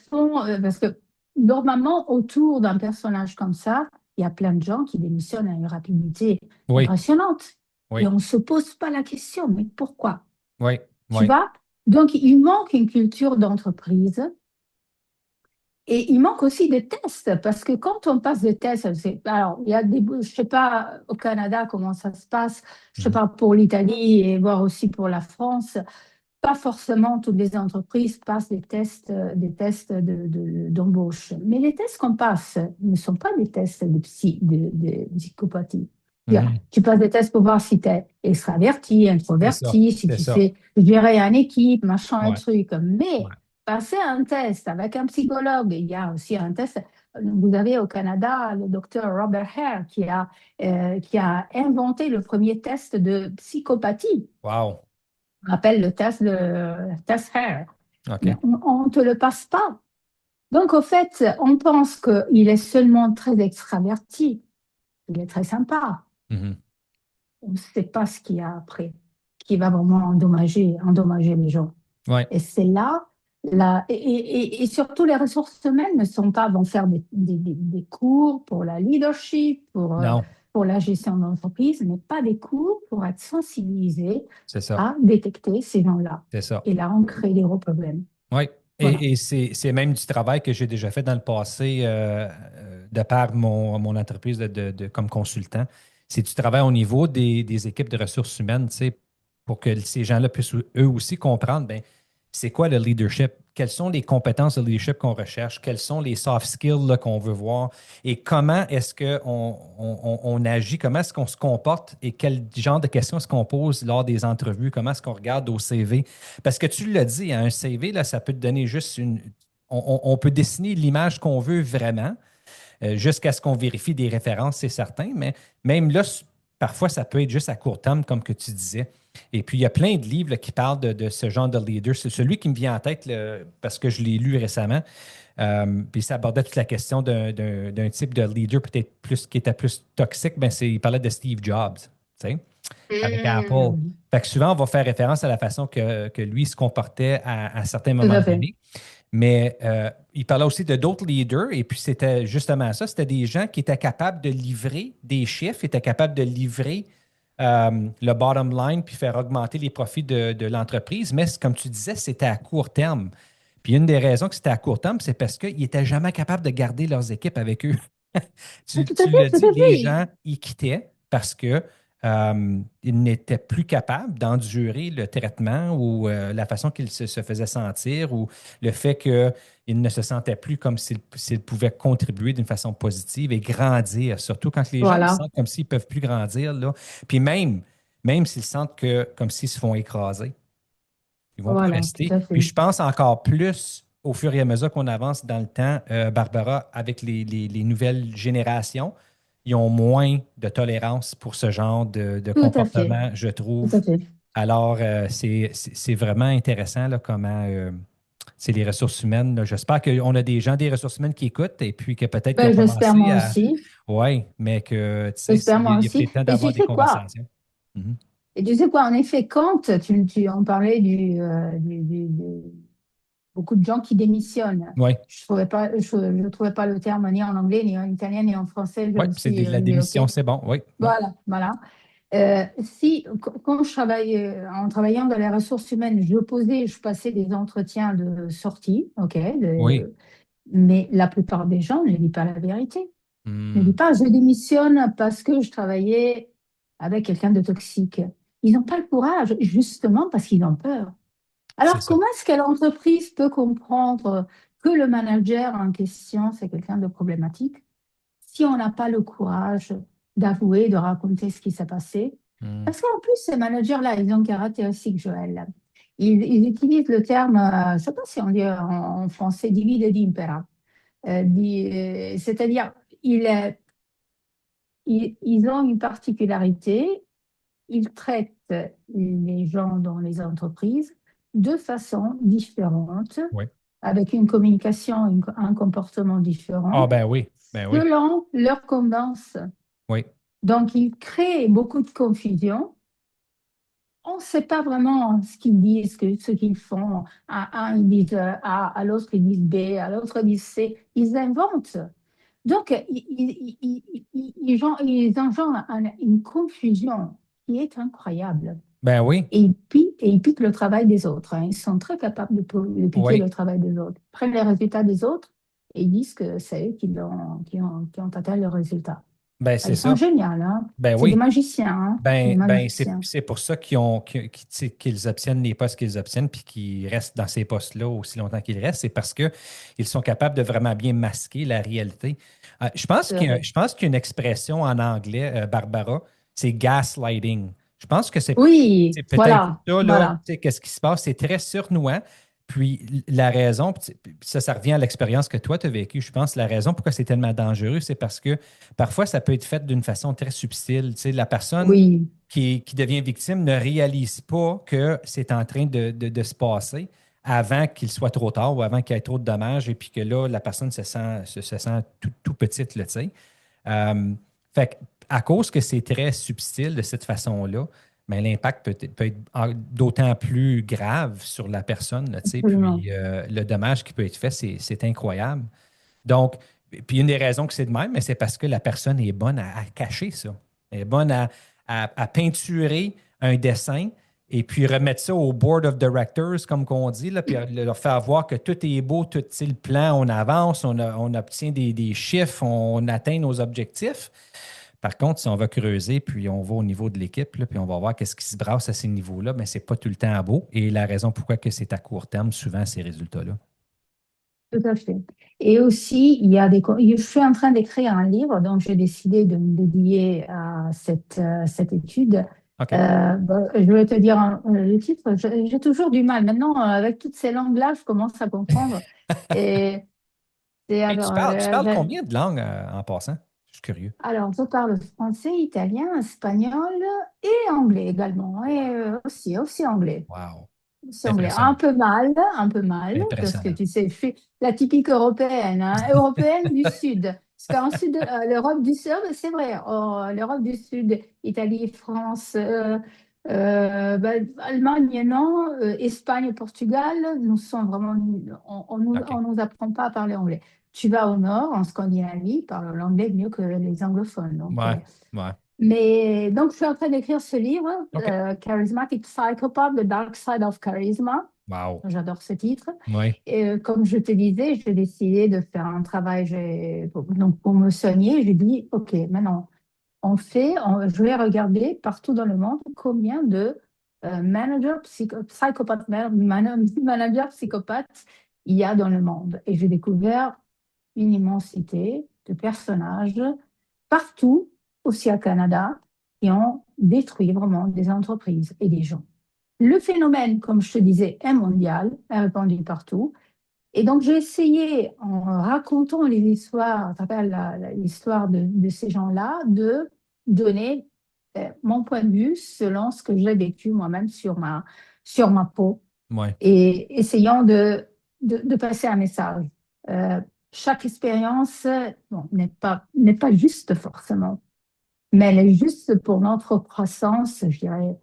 font... parce que normalement, autour d'un personnage comme ça, il y a plein de gens qui démissionnent à une rapidité Oui, impressionnante. Et oui, on ne se pose pas la question, mais pourquoi? oui, Tu oui. vois? Donc, il manque une culture d'entreprise et il manque aussi des tests parce que quand on passe des tests, alors, il y a des, je ne sais pas au Canada comment ça se passe, je sais Mhm. pas pour l'Italie et voire aussi pour la France, pas forcément toutes les entreprises passent des tests d'embauche. Mais les tests qu'on passe ne sont pas des tests de psychopathie. Mhm. Tu passes des tests pour voir si tu es extraverti, C'est ça, introverti, si c'est tu ça. sais gérer une équipe, machin, un Ouais, truc. ouais. Mais passer un test avec un psychologue, il y a aussi un test. Vous avez au Canada le docteur Robert Hare qui a inventé le premier test de psychopathie. Wow. On appelle le test Hare. OK. Mais on ne te le passe pas. Donc, au fait, on pense qu'il est seulement très extraverti. Il est très sympa. Mhm. On ne sait pas ce qu'il y a après, qui va vraiment endommager les gens. Ouais. Et c'est là, et surtout les ressources humaines ne sont pas, vont faire des cours pour la leadership, Non, pour la gestion d'entreprise, mais pas des cours pour être sensibilisés c'est ça. à détecter ces gens-là. C'est ça. Et là, on crée des gros problèmes. Oui. Voilà. Et c'est même du travail que j'ai déjà fait dans le passé de par mon entreprise comme consultant. C'est du travail au niveau des équipes de ressources humaines, tu sais, pour que ces gens-là puissent eux aussi comprendre, ben, c'est quoi le leadership? Quelles sont les compétences de leadership qu'on recherche? Quels sont les soft skills là, qu'on veut voir? Et comment est-ce qu'on agit? Comment est-ce qu'on se comporte? Et quel genre de questions est-ce qu'on pose lors des entrevues? Comment est-ce qu'on regarde au CV? Parce que tu l'as dit, hein, un CV, là, ça peut te donner juste une. On peut dessiner l'image qu'on veut vraiment, jusqu'à ce qu'on vérifie des références, c'est certain, mais même là, parfois, ça peut être juste à court terme, comme que tu disais. Et puis, il y a plein de livres là, qui parlent de ce genre de leader. C'est celui qui me vient en tête là, parce que je l'ai lu récemment. Puis ça abordait toute la question d'un type de leader peut-être plus qui était plus toxique. Ben, il parlait de Steve Jobs, tu sais, avec Apple. Mm. Fait que souvent, on va faire référence à la façon que lui se comportait à certains Tout moments à fait. donnés. Mais il parlait aussi de d'autres leaders, et puis c'était justement ça, c'était des gens qui étaient capables de livrer des chiffres, étaient capables de livrer le bottom line, puis faire augmenter les profits de l'entreprise. Mais comme tu disais, c'était à court terme. Puis une des raisons que c'était à court terme, c'est parce qu'ils n'étaient jamais capables de garder leurs équipes avec eux. Ah, Tu, tout à tu fait, l'as tout dit, à les fait. gens, ils quittaient parce que ils n'étaient plus capables d'endurer le traitement ou la façon qu'ils se faisaient sentir ou le fait qu'ils ne se sentaient plus comme s'ils pouvaient contribuer d'une façon positive et grandir, surtout quand les gens ils Voilà, sentent comme s'ils ne peuvent plus grandir, là. Puis même s'ils sentent comme s'ils se font écraser. Ils ne vont pas voilà, tout rester. à Puis fait. je pense encore plus au fur et à mesure qu'on avance dans le temps, Barbara, avec les nouvelles générations, ils ont moins de tolérance pour ce genre de Tout à fait, comportement, je tout à trouve. fait. Alors, c'est vraiment intéressant là, comment c'est les ressources humaines, là. J'espère qu'on a des gens des ressources humaines qui écoutent et puis que peut-être qu'ils ont Ben, j'espère commencé moi à. aussi. Oui, mais que, tu sais, J'espère moi il y a aussi. peut-être temps Et tu d'avoir des sais quoi? conversations. Mhm. Et tu sais quoi, en effet, quand on parlait beaucoup de gens qui démissionnent, Oui, je trouvais pas le terme ni en anglais, ni en italien, ni en français, je oui, me c'est suis de la dit, OK, démission, c'est bon. Oui, oui, voilà, voilà. Quand je travaillais, en travaillant dans les ressources humaines, je passais des entretiens de sortie, OK, oui. mais la plupart des gens ne disent pas la vérité. Ne dis Hmm. pas, je démissionne parce que je travaillais avec quelqu'un de toxique. Ils n'ont pas le courage, justement parce qu'ils ont peur. C'est Alors, ça. comment est-ce que l'entreprise peut comprendre que le manager en question, c'est quelqu'un de problématique, si on n'a pas le courage d'avouer, de raconter ce qui s'est passé? Hmm. Parce qu'en plus, ces managers-là, ils ont une caractéristique, Joël. Ils utilisent le terme, je ne sais pas si on dit en français, divide et impera. C'est-à-dire, ils, ils ont une particularité, ils traitent les gens dans les entreprises de façon différente, Oui. avec une communication, un comportement Ah, différent, ben oui, ben oui, selon leurs tendances. oui, Donc, ils créent beaucoup de confusion. On ne sait pas vraiment ce qu'ils disent, ce qu'ils font. À un, ils disent A, à l'autre, ils disent B, à l'autre, ils disent C. Ils inventent. Donc, ils engendrent une confusion qui est incroyable. ben oui, Et ils piquent le travail des autres, hein. Ils sont très capables de piquer oui. le travail des autres. Ils prennent les résultats des autres et ils disent que c'est eux qui ont atteint le résultat. Ben Ah, c'est ils sont ça. géniaux, hein. Ben C'est des oui. magiciens, hein. C'est des Ben magiciens. c'est pour ça tu sais, qu'ils obtiennent les postes qu'ils obtiennent puis qu'ils restent dans ces postes-là aussi longtemps qu'ils restent. C'est parce qu'ils sont capables de vraiment bien masquer la réalité. Tout à fait. Je pense qu'il y a une expression en anglais, Barbara, c'est gaslighting. Je pense que Oui, c'est peut-être voilà, ça, là, voilà. tu sais, qu'est-ce qui se passe? C'est très surnois. Puis la raison, puis ça revient à l'expérience que toi, tu as vécue. Je pense la raison pourquoi c'est tellement dangereux, c'est parce que parfois, ça peut être fait d'une façon très subtile. Tu sais, la personne Oui, qui devient victime ne réalise pas que c'est en train de se passer. avant qu'il soit trop tard ou avant qu'il y ait trop de dommages et puis que là, la personne se sent tout petite, là, tu sais. Euh, fait que, à cause que c'est très subtil de cette façon-là, mais l'impact peut être d'autant plus grave sur la personne, là, tu sais, absolument. puis le dommage qui peut être fait, c'est incroyable. Donc, puis une des raisons que c'est de même, mais c'est parce que la personne est bonne à cacher ça. Elle est bonne à peinturer un dessin et puis remettre ça au board of directors, comme qu'on dit, là, puis leur faire voir que tout est beau, tout est le plan, on avance, on obtient des chiffres, on atteint nos objectifs. Par contre, si on va creuser, puis on va au niveau de l'équipe, là, puis on va voir qu'est-ce qui se brasse à ces niveaux-là, mais ce n'est pas tout le temps beau. Et la raison pourquoi que c'est à court terme, souvent, ces résultats-là. Tout à fait. Et aussi, je suis en train d'écrire un livre, donc j'ai décidé de me dédier à cette étude. OK. Je vais te dire le titre. J'ai toujours du mal. Maintenant, avec toutes ces langues-là, je commence à comprendre. Et c'est Hey, tu alors, parles, tu parles combien de langues en passant? Je suis curieux. alors, je parle français, italien, espagnol et anglais également. Et aussi anglais. Wow. C'est anglais. Impressionnant. Un peu mal, parce que Impressionnant. tu sais, je suis la typique européenne, hein, européenne du Sud. Parce qu'en Sud, l'Europe du Sud, c'est vrai, l'Europe du Sud, Italie, France, Allemagne, non, Espagne, Portugal, nous sommes vraiment, OK. on nous apprend pas à parler anglais. Tu vas au nord, en Scandinavie, ils parlent l'anglais mieux que les anglophones. Donc, Ouais. Ouais. mais donc, je suis en train d'écrire ce livre, OK. Charismatic Psychopath, The Dark Side of Charisma. Wow. J'adore ce titre. Oui. Et comme je te disais, j'ai décidé de faire un travail. Donc, pour me soigner, j'ai dit, OK, maintenant, je vais regarder partout dans le monde combien de managers psychopathes il y a dans le monde. Et j'ai découvert une immensité de personnages partout, aussi au Canada, qui ont détruit vraiment des entreprises et des gens. Le phénomène, comme je te disais, est mondial, est répandu partout. Et donc, j'ai essayé, en racontant les histoires, à travers l'histoire de ces gens-là, de donner mon point de vue selon ce que j'ai vécu moi-même sur ma peau Oui. et essayant de passer un message. Euh, Chaque expérience bon, n'est pas juste forcément, mais elle est juste pour notre croissance, je dirais,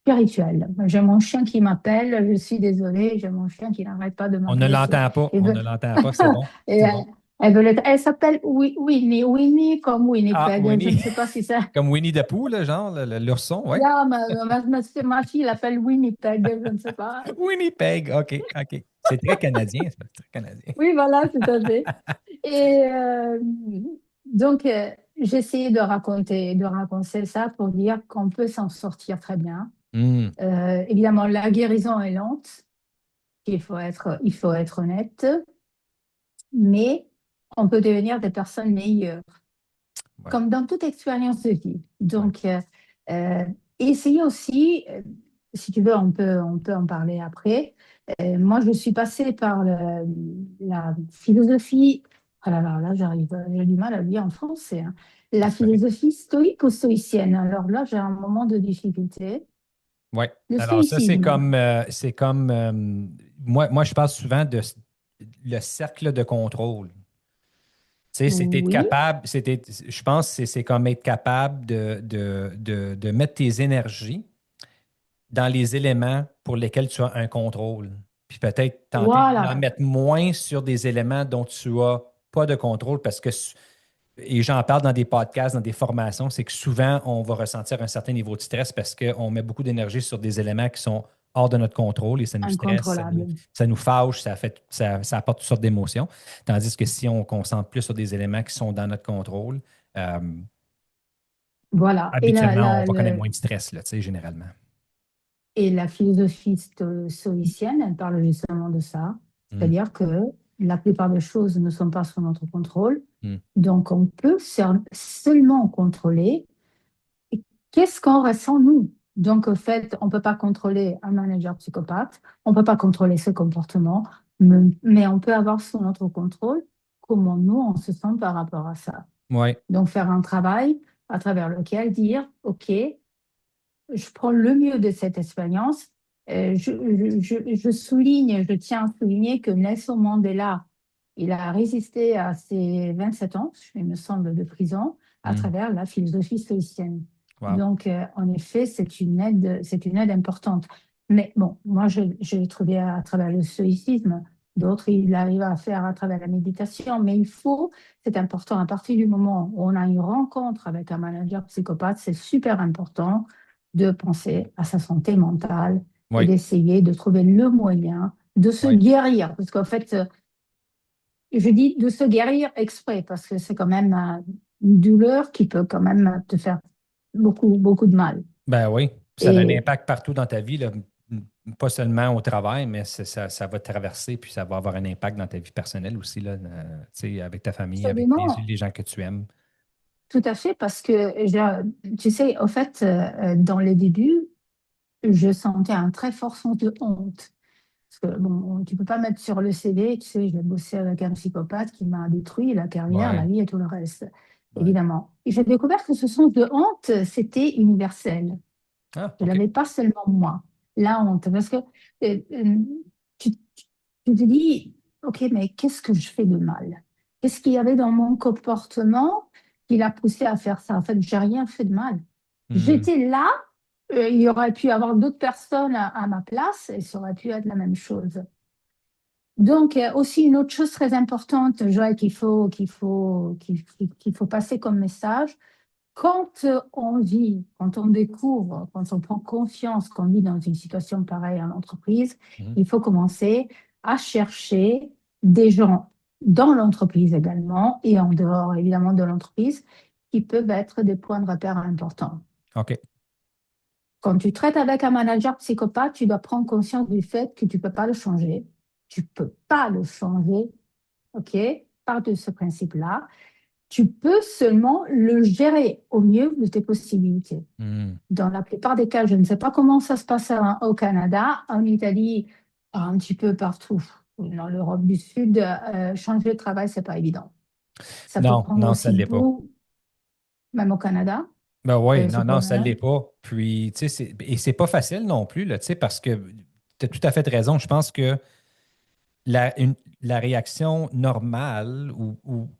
spirituelle. J'ai mon chien qui m'appelle, je suis désolée, j'ai mon chien qui n'arrête pas de On ne m'appeler. l'entend pas. Et On veut- ne l'entend pas. C'est bon. et, C'est bon. elle s'appelle Winnie, Winnie comme Ah, Winnipeg. Je Winnie. ne sais pas si ça. Comme Winnie the Pooh, là, genre, l'ourson, oui. Là, ma fille l'appelle Winnipeg, je ne sais pas. Winnipeg. OK. OK. C'est très canadien, ça. Très canadien. Oui, voilà, tout à fait. Et donc, j'ai essayé de raconter ça pour dire qu'on peut s'en sortir très bien. Hmm. Évidemment, la guérison est lente, il faut être honnête, mais on peut devenir des personnes meilleures, Ouais. comme dans toute expérience de vie. Ouais. Donc, euh, essayer aussi, si tu veux, on peut en parler après. Moi, je suis passée par la philosophie. Ah là, j'ai du mal à le dire en français, hein. La C'est correct. philosophie stoïque ou stoïcienne. Alors là, j'ai un moment de difficulté. Ouais. Le Alors, ça, c'est stoïcisme. comme, moi, je parle souvent de le cercle de contrôle. Tu sais, c'est être Oui, capable, je pense que c'est comme être capable de mettre tes énergies dans les éléments pour lesquels tu as un contrôle. Puis peut-être tenter d'en voilà, mettre moins sur des éléments dont tu n'as pas de contrôle parce que, et j'en parle dans des podcasts, dans des formations, c'est que souvent, on va ressentir un certain niveau de stress parce qu'on met beaucoup d'énergie sur des éléments qui sont hors de notre contrôle et ça nous stresse, incontrôlable. ça nous fâche, ça apporte toutes sortes d'émotions. Tandis que si on concentre plus sur des éléments qui sont dans notre contrôle, euh, Voilà. habituellement, on va connaître moins de stress, là, tu sais, généralement. Et la philosophie stoïcienne, elle parle justement de ça. Mm, C'est-à-dire que la plupart des choses ne sont pas sous notre contrôle. mm, Donc, on peut seulement contrôler qu'est-ce qu'on ressent nous. Donc, en fait, on ne peut pas contrôler un manager psychopathe, on ne peut pas contrôler ses comportements, mais on peut avoir sous notre contrôle comment nous, on se sent par rapport à ça. ouais, Donc, faire un travail à travers lequel dire, OK, je prends le mieux de cette expérience Je souligne, je tiens à souligner que Nelson Mandela, il a résisté à ses 27 ans, il me semble, de prison à Hmm. travers la philosophie stoïcienne. Wow. Donc, en effet, c'est une aide importante. Mais bon, moi, je l'ai trouvé à travers le stoïcisme. D'autres, ils arrivent à faire à travers la méditation. Mais c'est important, à partir du moment où on a une rencontre avec un manager psychopathe, c'est super important de penser à sa santé mentale et Oui, d'essayer de trouver le moyen de se oui. guérir. Parce qu'en fait, je dis de se guérir exprès, parce que c'est quand même une douleur qui peut quand même te faire beaucoup, beaucoup de mal. Ben oui. Puis ça a un Et impact partout dans ta vie, là. Pas seulement au travail, mais ça va traverser, puis ça va avoir un impact dans ta vie personnelle aussi, là, tu sais, avec ta famille, avec absolument, les gens que tu aimes. tout à fait, parce que tu sais, en fait, dans les débuts, je sentais un très fort sens de honte. Parce que bon, tu peux pas mettre sur le CV, tu sais, j'ai bossé avec un psychopathe qui m'a détruit la carrière, la Ouais, vie et tout le reste, ouais. évidemment. Et j'ai découvert que ce sens de honte, c'était universel. Ah, Je OK. l'avais pas seulement moi, la honte. Parce que tu, tu te dis, OK, mais qu'est-ce que je fais de mal? Qu'est-ce qu'il y avait dans mon comportement qui l'a poussé à faire ça? En fait, j'ai rien fait de mal. Hmm. J'étais là, il y aurait pu y avoir d'autres personnes à ma place et ça aurait pu être la même chose. Donc, aussi une autre chose très importante, Joël, qu'il faut passer comme message, quand on vit, quand on découvre, quand on prend confiance qu'on vit dans une situation pareille en entreprise, Mhm. il faut commencer à chercher des gens dans l'entreprise également et en dehors évidemment de l'entreprise qui peuvent être des points de repère importants. OK. Quand tu traites avec un manager psychopathe, tu dois prendre conscience du fait que tu ne peux pas le changer. Tu ne peux pas le changer, OK? Part de ce principe-là. Tu peux seulement le gérer au mieux de tes possibilités. Hmm. Dans la plupart des cas, je ne sais pas comment ça se passe au Canada, en Italie, un petit peu partout. Dans l'Europe du Sud, changer de travail, c'est pas évident. Ça peut Non, prendre non, ça aussi ne l'est pas. beaucoup, même au Canada. Ben oui, C'est non, pas non, ça ne mal. l'est pas. Puis, tu sais, et c'est pas facile non plus, là, tu sais, parce que tu as tout à fait raison. Je pense que la réaction normale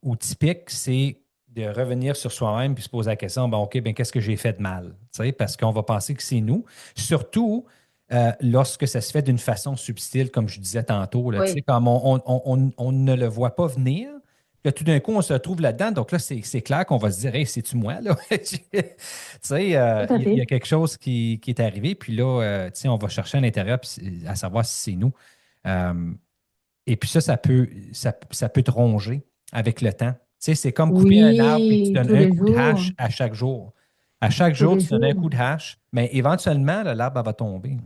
ou typique, c'est de revenir sur soi-même puis se poser la question, bon, OK, ben, qu'est-ce que j'ai fait de mal? Tu sais, parce qu'on va penser que c'est nous. Surtout lorsque ça se fait d'une façon subtile, comme je disais tantôt, là, tu sais, Oui, comme on ne le voit pas venir. Là, tout d'un coup, on se retrouve là-dedans. Donc là, c'est clair qu'on va se dire, hey, c'est-tu moi, là? Tu sais, tout à il y fait. a quelque chose qui est arrivé. Puis là, tu sais, on va chercher à l'intérieur puis à savoir si c'est nous. Euh, et puis ça peut te ronger avec le temps. Tu sais, c'est comme couper un arbre et tu Oui, donnes tous un les coup de jours, hache à chaque jour. À chaque tous jour, les tu donnes un jours. coup de hache, mais éventuellement, l'arbre elle va tomber.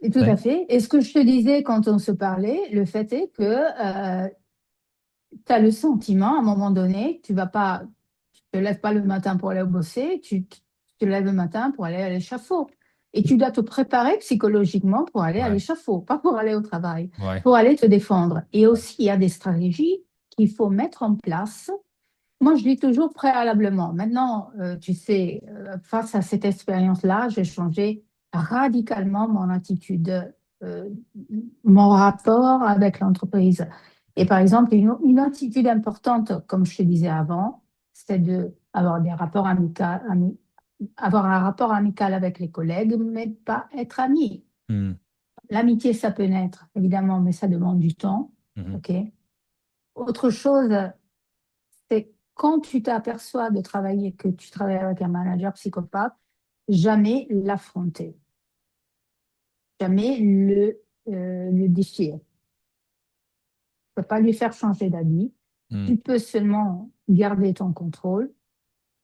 Et tout Tu à sais? fait. Et ce que je te disais quand on se parlait, le fait est que tu as le sentiment, à un moment donné, tu te lèves pas le matin pour aller bosser, tu te lèves le matin pour aller à l'échafaud. Et tu dois te préparer psychologiquement pour aller à Ouais, l'échafaud, pas pour aller au travail, ouais. pour aller te défendre. Et aussi, il y a des stratégies qu'il faut mettre en place. Moi, je dis toujours préalablement. Maintenant, tu sais, face à cette expérience-là, j'ai changé radicalement mon attitude, euh, mon rapport avec l'entreprise. Et par exemple, une attitude importante, comme je te disais avant, c'est de avoir des rapports amicaux, avoir un rapport amical avec les collègues, mais pas être ami. Hmm, L'amitié, ça peut naître, évidemment, mais ça demande du temps. mhm. OK? Autre chose, c'est quand tu t'aperçois de travailler, que tu travailles avec un manager psychopathe, jamais l'affronter, jamais le défier. Tu ne peux pas lui faire changer d'avis. Hmm. Tu peux seulement garder ton contrôle.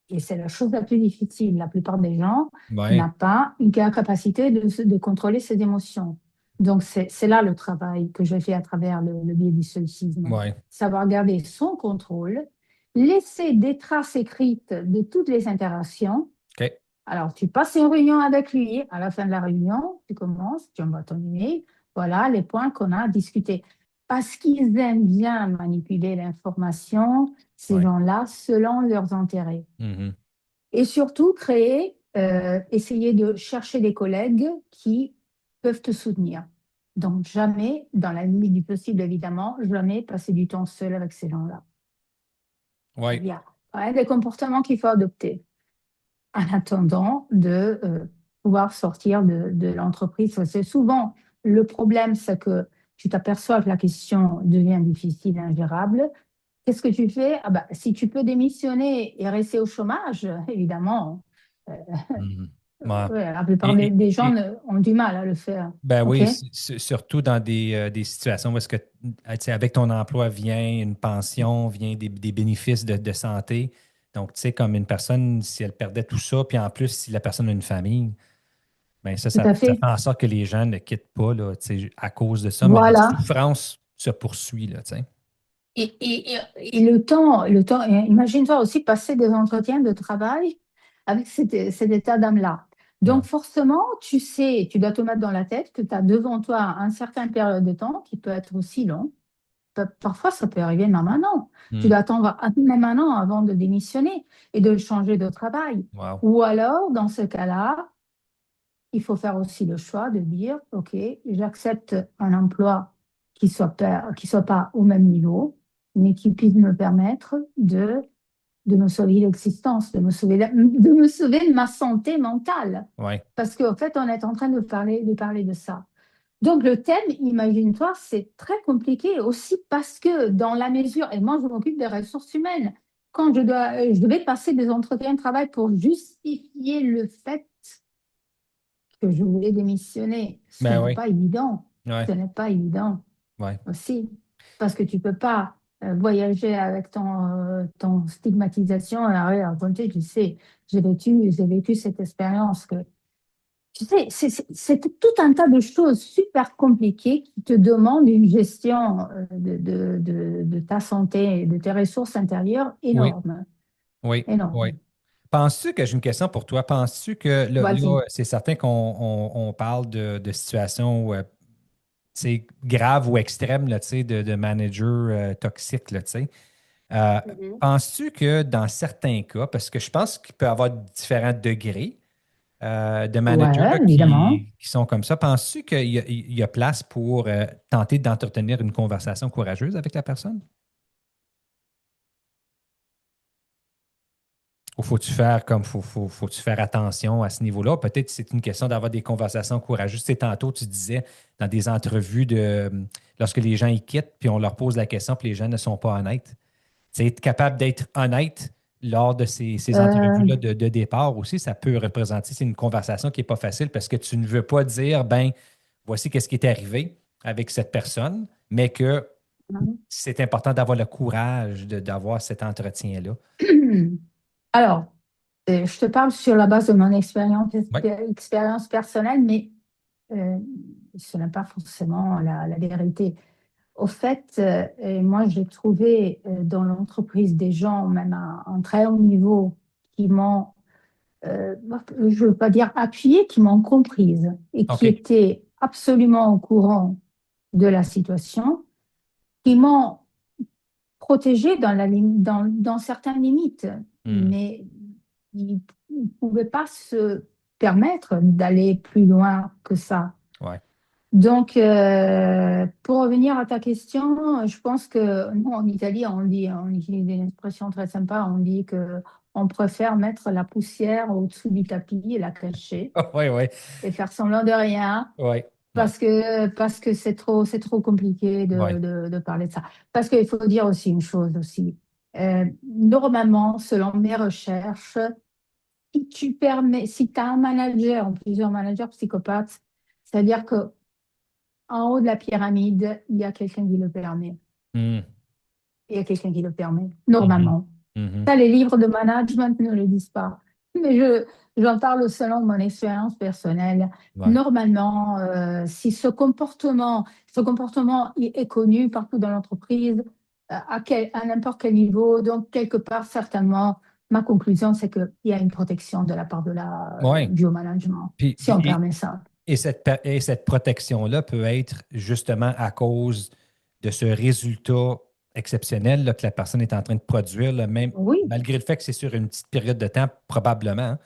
Et c'est la chose la plus difficile. La plupart des gens Ouais, n'ont pas une capacité de contrôler ses émotions. Donc, c'est là le travail que je fais à travers le biais du stoïcisme. ouais. Savoir garder son contrôle, laisser des traces écrites de toutes les interactions. OK. Alors, tu passes une réunion avec lui. À la fin de la réunion, tu commences, tu envoies ton email. Voilà les points qu'on a discutés. Parce qu'ils aiment bien manipuler l'information, ces Ouais. gens-là, selon leurs intérêts. Mhm. Et surtout, essayer de chercher des collègues qui peuvent te soutenir. Donc, jamais, dans la limite du possible, évidemment, jamais passer du temps seul avec ces gens-là. Oui. Il y a quand même des comportements qu'il faut adopter en attendant de pouvoir sortir de l'entreprise. C'est souvent le problème, c'est que tu t'aperçois que la question devient difficile, ingérable. Qu'est-ce que tu fais? Ah bah, si tu peux démissionner et rester au chômage, évidemment, euh, Mhm. Ouais. ouais, la plupart Et, des gens et- ont du mal à le faire. ben OK? oui, surtout dans des situations où est-ce que, tu sais, avec ton emploi vient une pension, vient des bénéfices de santé. Donc, tu sais, comme une personne, si elle perdait tout ça, puis en plus, si la personne a une famille, ben ça, Tout ça, à ça fait. fait en sorte que les gens ne quittent pas, là, tu sais, à cause de ça, mais la Voilà. souffrance se poursuit, là, tu sais. Et imagine-toi aussi passer des entretiens de travail avec cet état d'âme-là. Ouais. Donc forcément, tu sais, tu dois te mettre dans la tête que tu as devant toi un certain période de temps qui peut être aussi long. Parfois, ça peut arriver même un an. Tu Hmm. dois attendre même un an avant de démissionner et de changer de travail. Wow. Ou alors, dans ce cas-là, il faut faire aussi le choix de dire, OK, j'accepte un emploi qui soit pas au même niveau, mais qui puisse me permettre de me sauver l'existence, de me sauver de ma santé mentale. Ouais. Parce qu'en fait, on est en train de parler de ça. Donc, le thème, imagine-toi, c'est très compliqué aussi parce que dans la mesure, et moi, je m'occupe des ressources humaines, quand je devais passer des entretiens de travail pour justifier le fait que je voulais démissionner. Ce Ben n'est oui. pas évident. Ouais. Ce n'est pas évident Ouais. aussi. Parce que tu ne peux pas voyager avec ton stigmatisation et raconter, tu sais, j'ai vécu cette expérience que, tu sais, c'est tout un tas de choses super compliquées qui te demandent une gestion de ta santé et de tes ressources intérieures Oui. énorme. Oui. Oui. Énorme. Penses-tu que j'ai une question pour toi? Penses-tu que Vas-y. c'est certain qu'on parle de situations tu sais, graves ou extrêmes là, tu sais, de managers toxiques, là, tu sais. Euh, Mhm. Penses-tu que dans certains cas, parce que je pense qu'il peut y avoir différents degrés de managers là, Ouais, évidemment. qui sont comme ça, penses-tu qu'il y a place pour tenter d'entretenir une conversation courageuse avec la personne? Ou faut-tu faire comme faut-tu faire attention à ce niveau-là? Peut-être que c'est une question d'avoir des conversations courageuses. Tu sais, tantôt, tu disais dans des entrevues lorsque les gens y quittent, puis on leur pose la question, puis les gens ne sont pas honnêtes. Tu sais, être capable d'être honnête lors de ces Euh, entrevues-là de départ aussi, ça peut représenter, c'est une conversation qui n'est pas facile parce que tu ne veux pas dire, ben, voici qu'est-ce qui est arrivé avec cette personne, mais que c'est important d'avoir le courage d'avoir cet entretien-là. Alors, je te parle sur la base de mon Oui, expérience personnelle, mais euh, ce n'est pas forcément la vérité. Au fait, moi, j'ai trouvé dans l'entreprise des gens, même à un très haut niveau, qui m'ont, je ne veux pas dire appuyé, qui m'ont comprise et qui OK. étaient absolument au courant de la situation, qui m'ont protégée dans certaines limites, Hmm. mais ils ne pouvaient pas se permettre d'aller plus loin que ça. Ouais. Donc, pour revenir à ta question, je pense que nous, en Italie, on utilise une expression très sympa, on dit que on préfère mettre la poussière au-dessous du tapis et la cacher Oui, oui. et faire semblant de rien Oui. Ouais. parce que c'est trop compliqué Ouais. de parler de ça. Parce qu'il faut dire aussi une chose aussi. Normalement, selon mes recherches, si tu as un manager ou plusieurs managers psychopathes, c'est-à-dire que en haut de la pyramide, il y a quelqu'un qui le permet. Hmm. Il y a quelqu'un qui le permet, Mhm. normalement. Mhm. Ça, les livres de management ne le disent pas. Mais j'en parle selon mon expérience personnelle. Ouais. Normalement, si ce comportement est connu partout dans l'entreprise, à n'importe quel niveau, donc quelque part, certainement, ma conclusion, c'est qu'il y a une protection de la part Ouais. du haut management, Puis, si on permet ça. et cette protection-là peut être justement à cause de ce résultat exceptionnel là, que la personne est en train de produire, là, même Oui, malgré le fait que c'est sur une petite période de temps, probablement. Hein.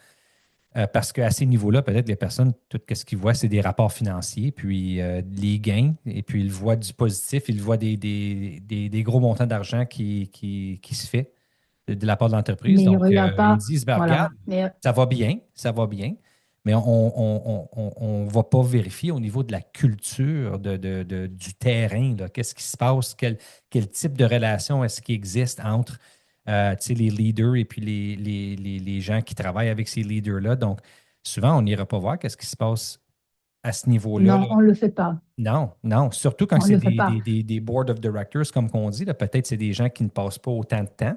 Parce qu'à ces niveaux-là, peut-être les personnes, tout ce qu'ils voient, c'est des rapports financiers, puis les gains, et puis ils voient du positif, ils voient des gros montants d'argent qui se fait de la part de l'entreprise. Mais il ne Donc, regarde ils pas, disent, ben, regarde, voilà. Mais ça va bien, mais on ne va pas vérifier au niveau de la culture, du terrain, là, qu'est-ce qui se passe, quel type de relation est-ce qui existe entre tu sais, les leaders et puis les gens qui travaillent avec ces leaders-là. Donc, souvent, on n'ira pas voir qu'est-ce qui se passe à ce niveau-là, là. non, on ne le fait pas. Non, non. Surtout quand On ne c'est le fait pas. des board of directors, comme qu'on dit, là, peut-être c'est des gens qui ne passent pas autant de temps.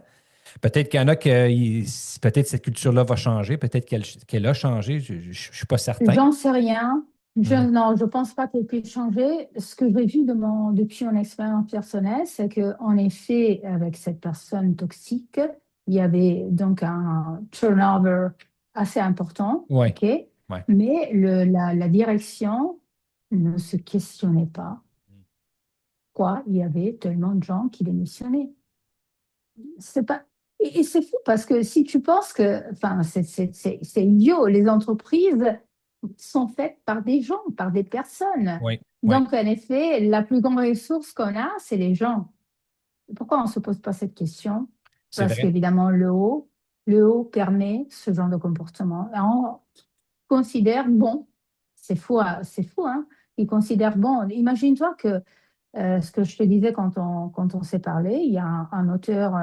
Peut-être qu'il y en a que peut-être cette culture-là va changer, peut-être qu'elle a changé, je ne suis pas certain. J'en sais rien. Mhm. Non, je pense pas qu'elle puisse changer. Ce que j'ai vu depuis mon expérience personnelle, c'est que en effet, avec cette personne toxique, il y avait donc un turnover assez important, Oui, ok? oui. Mais la direction ne se questionnait pas. Quoi, il y avait tellement de gens qui démissionnaient. C'est pas... Et c'est fou parce que si tu penses que, enfin, c'est idiot, les entreprises sont faites par des gens, par des personnes. Oui, oui, Donc, en effet, la plus grande ressource qu'on a, c'est les gens. Pourquoi on ne se pose pas cette question? c'est Parce vrai. qu'évidemment, le haut permet ce genre de comportement. Et on considère bon, c'est fou, hein? Ils considèrent bon. Imagine-toi que ce que je te disais quand on s'est parlé, il y a un auteur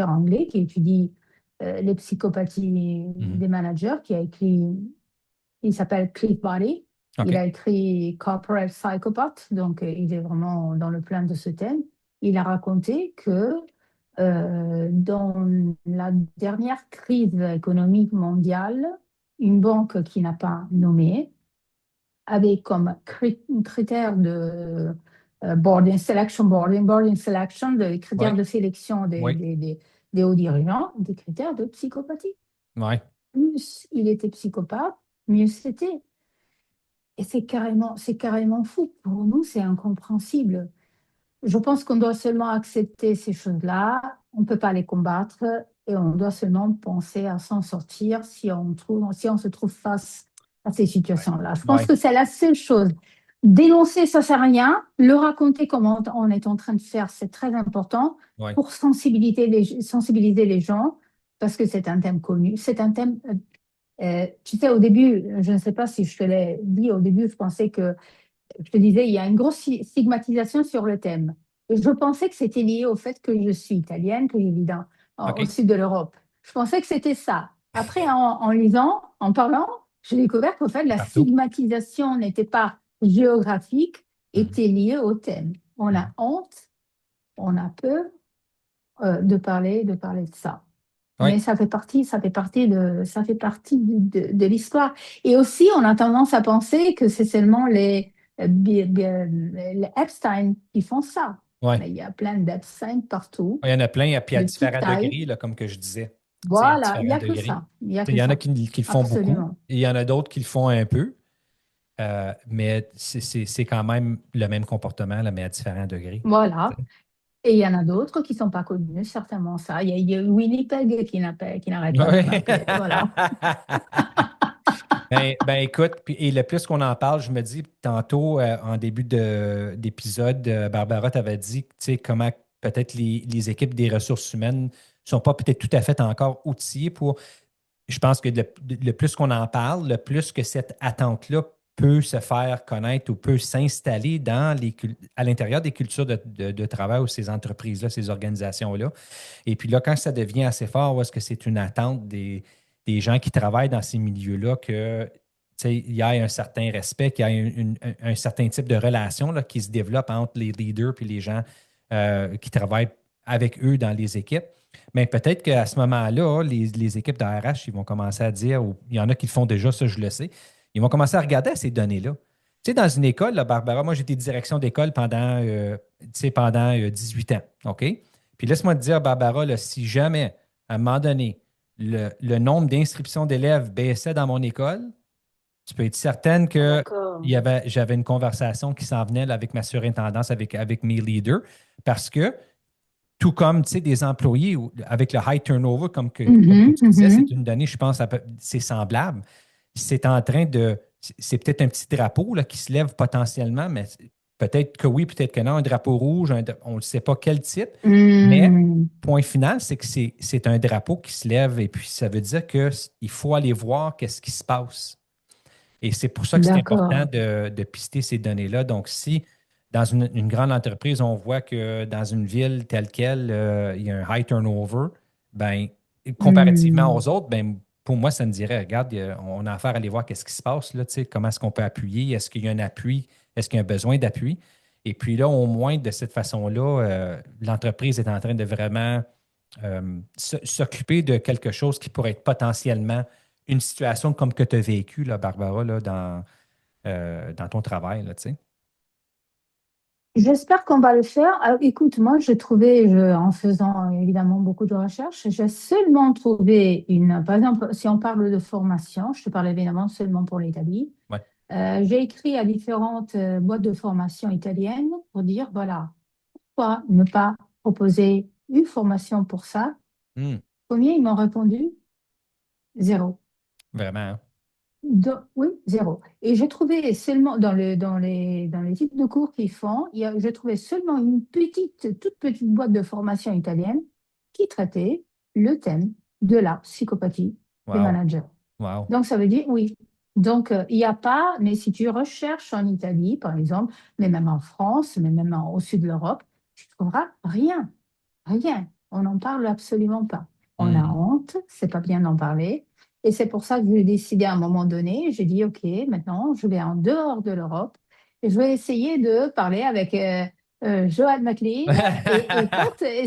anglais qui étudie les psychopathies Mhm. des managers, qui a écrit, il s'appelle Cliff Body. OK. Il a écrit Corporate Psychopath, donc il est vraiment dans le plan de ce thème. Il a raconté que dans la dernière crise économique mondiale, une banque qui n'a pas nommé avait comme critère de boarding selection, de critères Oui, de sélection oui, des hauts dirigeants, des critères de psychopathie. oui. Plus il était psychopathe, mieux c'était. Et c'est carrément fou. Pour nous, c'est incompréhensible. Je pense qu'on doit seulement accepter ces choses-là. On ne peut pas les combattre et on doit seulement penser à s'en sortir si on se trouve face à ces situations-là. Je pense Oui, que c'est la seule chose. Dénoncer, ça ne sert à rien. Le raconter comme on est en train de faire, c'est très important oui. pour sensibiliser les gens parce que c'est un thème connu. C'est un thème, tu sais, au début, je ne sais pas si je te l'ai dit, au début, je pensais que je te disais, il y a une grosse stigmatisation sur le thème. Et je pensais que c'était lié au fait que je suis italienne, que je vis au OK. sud de l'Europe. Je pensais que c'était ça. Après, en lisant, en parlant, j'ai découvert qu'au fait, la Partout. stigmatisation n'était pas géographique, Mhm. était liée au thème. On a Mhm. honte, on a peur de parler de ça. Oui, Mais ça fait partie de l'histoire. Et aussi, on a tendance à penser que c'est seulement les Epstein qui font ça. oui. Mais il y a plein d'Epstein partout, Il y en a plein, et puis à de toute différents taille. degrés, là, comme que je disais. Tu sais, à Voilà, il n'y différents a que degrés. ça. Il n'y a Tu sais, il que y en a ça. qui le font beaucoup, Absolument. et il y en a d'autres qui le font un peu, mais c'est quand même le même comportement, là, mais à différents degrés. Voilà. Et il y en a d'autres qui ne sont pas connus, certainement ça. Il y a Winnipeg qui n'arrête pas de Oui. m'appeler. Voilà. Ben, écoute, et le plus qu'on en parle, je me dis, tantôt, en début d'épisode, Barbara t'avait dit, tu sais, comment peut-être les équipes des ressources humaines ne sont pas peut-être tout à fait encore outillées pour. Je pense que le plus qu'on en parle, le plus que cette attente-là peut se faire connaître ou peut s'installer à l'intérieur des cultures de travail ou ces entreprises-là, ces organisations-là. Et puis là, quand ça devient assez fort, où est-ce que c'est une attente des gens qui travaillent dans ces milieux-là que tu sais, il y ait un certain respect, qu'il y ait un certain type de relation là, qui se développe entre les leaders et les gens qui travaillent avec eux dans les équipes. Mais peut-être qu'à ce moment-là, les équipes de RH, ils vont commencer à dire, ou il y en a qui le font déjà, ça je le sais, ils vont commencer à regarder à ces données-là. Tu sais, dans une école, là, Barbara, moi j'étais direction d'école tu sais, pendant 18 ans. OK? Puis laisse-moi te dire, Barbara, là, si jamais, à un moment donné, le nombre d'inscriptions d'élèves baissait dans mon école, tu peux être certaine Ah, que d'accord. j'avais une conversation qui s'en venait là, avec ma surintendance, avec mes leaders, parce que tout comme, tu sais, des employés avec le high turnover, comme que Mhm, tu disais, c'est mhm. une donnée, je pense, c'est semblable. C'est en train de. C'est peut-être un petit drapeau là, qui se lève potentiellement, mais peut-être que oui, peut-être que non, un drapeau rouge, on ne sait pas quel type. Mais Hmm, point final, c'est que c'est un drapeau qui se lève et puis ça veut dire qu'il faut aller voir qu'est-ce qui se passe. Et c'est pour ça que c'est important d'accord. de pister ces données-là. Donc, si dans une grande entreprise, on voit que dans une ville telle quelle, il y a un high turnover, ben, comparativement Hmm, aux autres, ben, pour moi, ça me dirait, regarde, on a affaire à aller voir qu'est-ce qui se passe, là, tu sais, comment est-ce qu'on peut appuyer, est-ce qu'il y a un appui, est-ce qu'il y a un besoin d'appui. Et puis là, au moins, de cette façon-là, l'entreprise est en train de vraiment s'occuper de quelque chose qui pourrait être potentiellement une situation comme que tu as vécue, là, Barbara, là, dans ton travail, là, tu sais. J'espère qu'on va le faire. Alors, écoute, moi, j'ai trouvé, en faisant évidemment beaucoup de recherches, j'ai seulement trouvé par exemple, si on parle de formation, je te parle évidemment seulement pour l'Italie. Ouais. J'ai écrit à différentes boîtes de formation italiennes pour dire, voilà, pourquoi ne pas proposer une formation pour ça? Hmm. Combien ils m'ont répondu? Zéro. Vraiment, hein? Oui, zéro. Et j'ai trouvé seulement dans les types de cours qu'ils font, j'ai trouvé seulement une toute petite boîte de formation italienne qui traitait le thème de la psychopathie des Wow. managers. Wow. Donc, ça veut dire oui. Donc, il n'y a pas, mais si tu recherches en Italie, par exemple, mais même en France, mais même au sud de l'Europe, tu ne trouveras rien. Rien. On n'en parle absolument pas. On a Hmm. honte, c'est pas bien d'en parler. Et c'est pour ça que j'ai décidé à un moment donné, j'ai dit, OK, maintenant, je vais en dehors de l'Europe et je vais essayer de parler avec Joanne McLean. Non,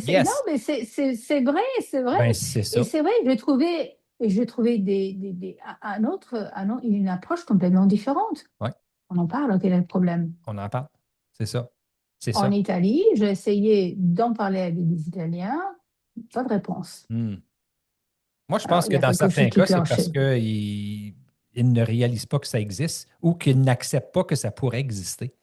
Yes. mais c'est vrai, c'est vrai. Ben, c'est Et ça. c'est vrai, j'ai trouvé une approche complètement différente. Ouais, On en parle, quel est le problème? on en parle. C'est ça. C'est En ça. Italie, j'ai essayé d'en parler avec des Italiens, pas de réponse. Hmm. Moi, je Alors, pense il que y a dans quelque chose certains qui cas, c'est parce cloche. qu'ils ne réalisent pas que ça existe ou qu'ils n'acceptent pas que ça pourrait exister. Tu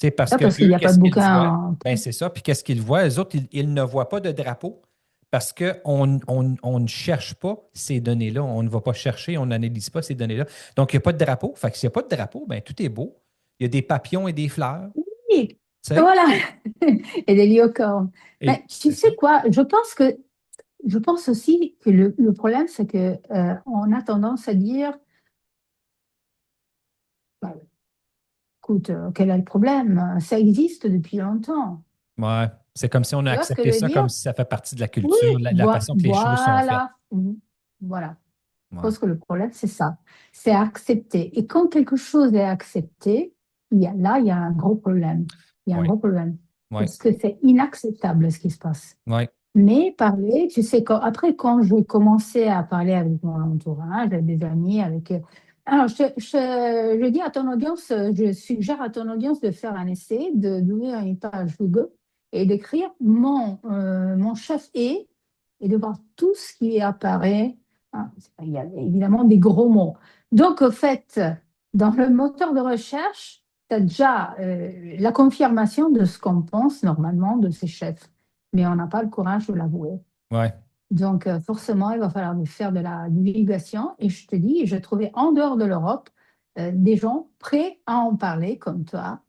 sais, parce Pas que parce qu'il eux, n'y a pas qu'est-ce de qu'ils voient? bouquin. Ben, c'est ça. Puis qu'est-ce qu'ils voient? Eux autres, ils ne voient pas de drapeau parce qu'on ne cherche pas ces données-là. On ne va pas chercher, on n'analyse pas ces données-là. Donc, il n'y a pas de drapeau. Fait que s'il n'y a pas de drapeau, ben, tout est beau. Il y a des papillons et des fleurs. Oui, Tu sais? voilà. Et des liocornes. Et Mais tu c'est ça. sais quoi? Je pense aussi que le problème, c'est que on a tendance à dire, bah, écoute, quel est le problème? Ça existe depuis longtemps. Ouais. C'est comme si on a Tu vois ce que accepté je veux ça dire? comme si ça fait partie de la Oui, culture, la façon que les choses sont faites. voilà. Mhm. Voilà. Je Ouais. pense que le problème, c'est ça. C'est accepter. Et quand quelque chose est accepté, il y a un gros problème. Il y a un Oui. gros problème. Oui. Parce que c'est inacceptable ce qui se passe. Oui. Mais parler, tu sais, après, quand je commençais à parler avec mon entourage, avec des amis, alors, je dis à ton audience, je suggère à ton audience de faire un essai, d'ouvrir une page Google et d'écrire mon chef et de voir tout ce qui apparaît. Hein. Il y a évidemment des gros mots. Donc, au fait, dans le moteur de recherche, tu as déjà la confirmation de ce qu'on pense normalement de ces chefs, mais on n'a pas le courage de l'avouer. Oui. Donc, forcément, il va falloir nous faire de la divulgation. Et je te dis, je trouvais en dehors de l'Europe des gens prêts à en parler comme toi,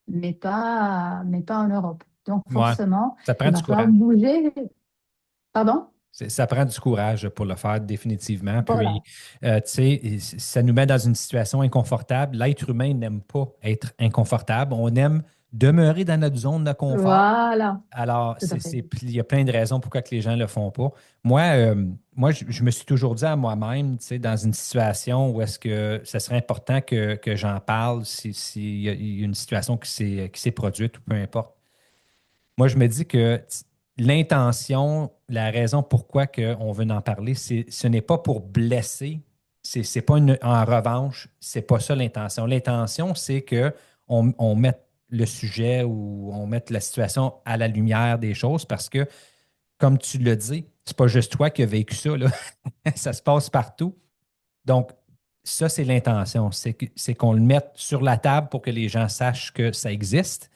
mais pas en Europe. Donc, Ouais. forcément, Ça prend il du va falloir courage. bouger. Pardon? Ça prend du courage pour le faire définitivement. Puis, Voilà. tu sais, ça nous met dans une situation inconfortable. L'être humain n'aime pas être inconfortable. On aime demeurer dans notre zone de confort. Voilà. Alors, Tout à fait. il y a plein de raisons pourquoi que les gens ne le font pas. Moi, je me suis toujours dit à moi-même, tu sais, dans une situation où est-ce que ça serait important que j'en parle s'il y a une situation qui s'est produite ou peu importe. Moi, je me dis que l'intention, la raison pourquoi on veut en parler, ce n'est pas pour blesser. C'est pas en revanche, c'est pas ça l'intention. L'intention, c'est que on mette le sujet ou on mette la situation à la lumière des choses parce que, comme tu le dis, c'est pas juste toi qui as vécu ça, là. Ça se passe partout. Donc, ça, c'est l'intention. C'est qu'on le mette sur la table pour que les gens sachent que ça existe.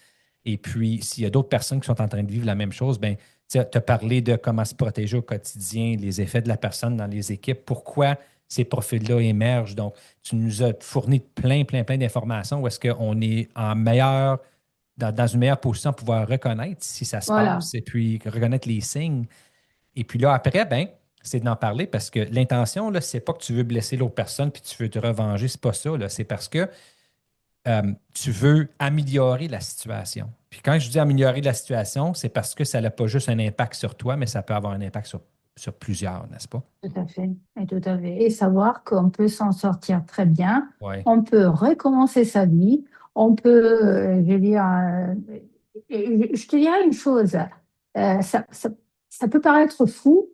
Et puis, s'il y a d'autres personnes qui sont en train de vivre la même chose, ben, Tu as parlé de comment se protéger au quotidien, les effets de la personne dans les équipes, pourquoi ces profils-là émergent. Donc, tu nous as fourni plein d'informations où est-ce qu'on est dans une meilleure position pour pouvoir reconnaître si ça se Voilà, passe et puis reconnaître les signes. Et puis là, après, ben, c'est d'en parler parce que l'intention, là, c'est pas que tu veux blesser l'autre personne puis tu veux te revenger, c'est pas ça, là. C'est parce que tu veux améliorer la situation. Puis quand je dis améliorer la situation, c'est parce que ça n'a pas juste un impact sur toi, mais ça peut avoir un impact sur plusieurs, n'est-ce pas? tout à fait, et tout à fait. Et savoir qu'on peut s'en sortir très bien, Oui, on peut recommencer sa vie, on peut, je veux dire, je te dirais une chose, euh, ça, ça, ça peut paraître fou,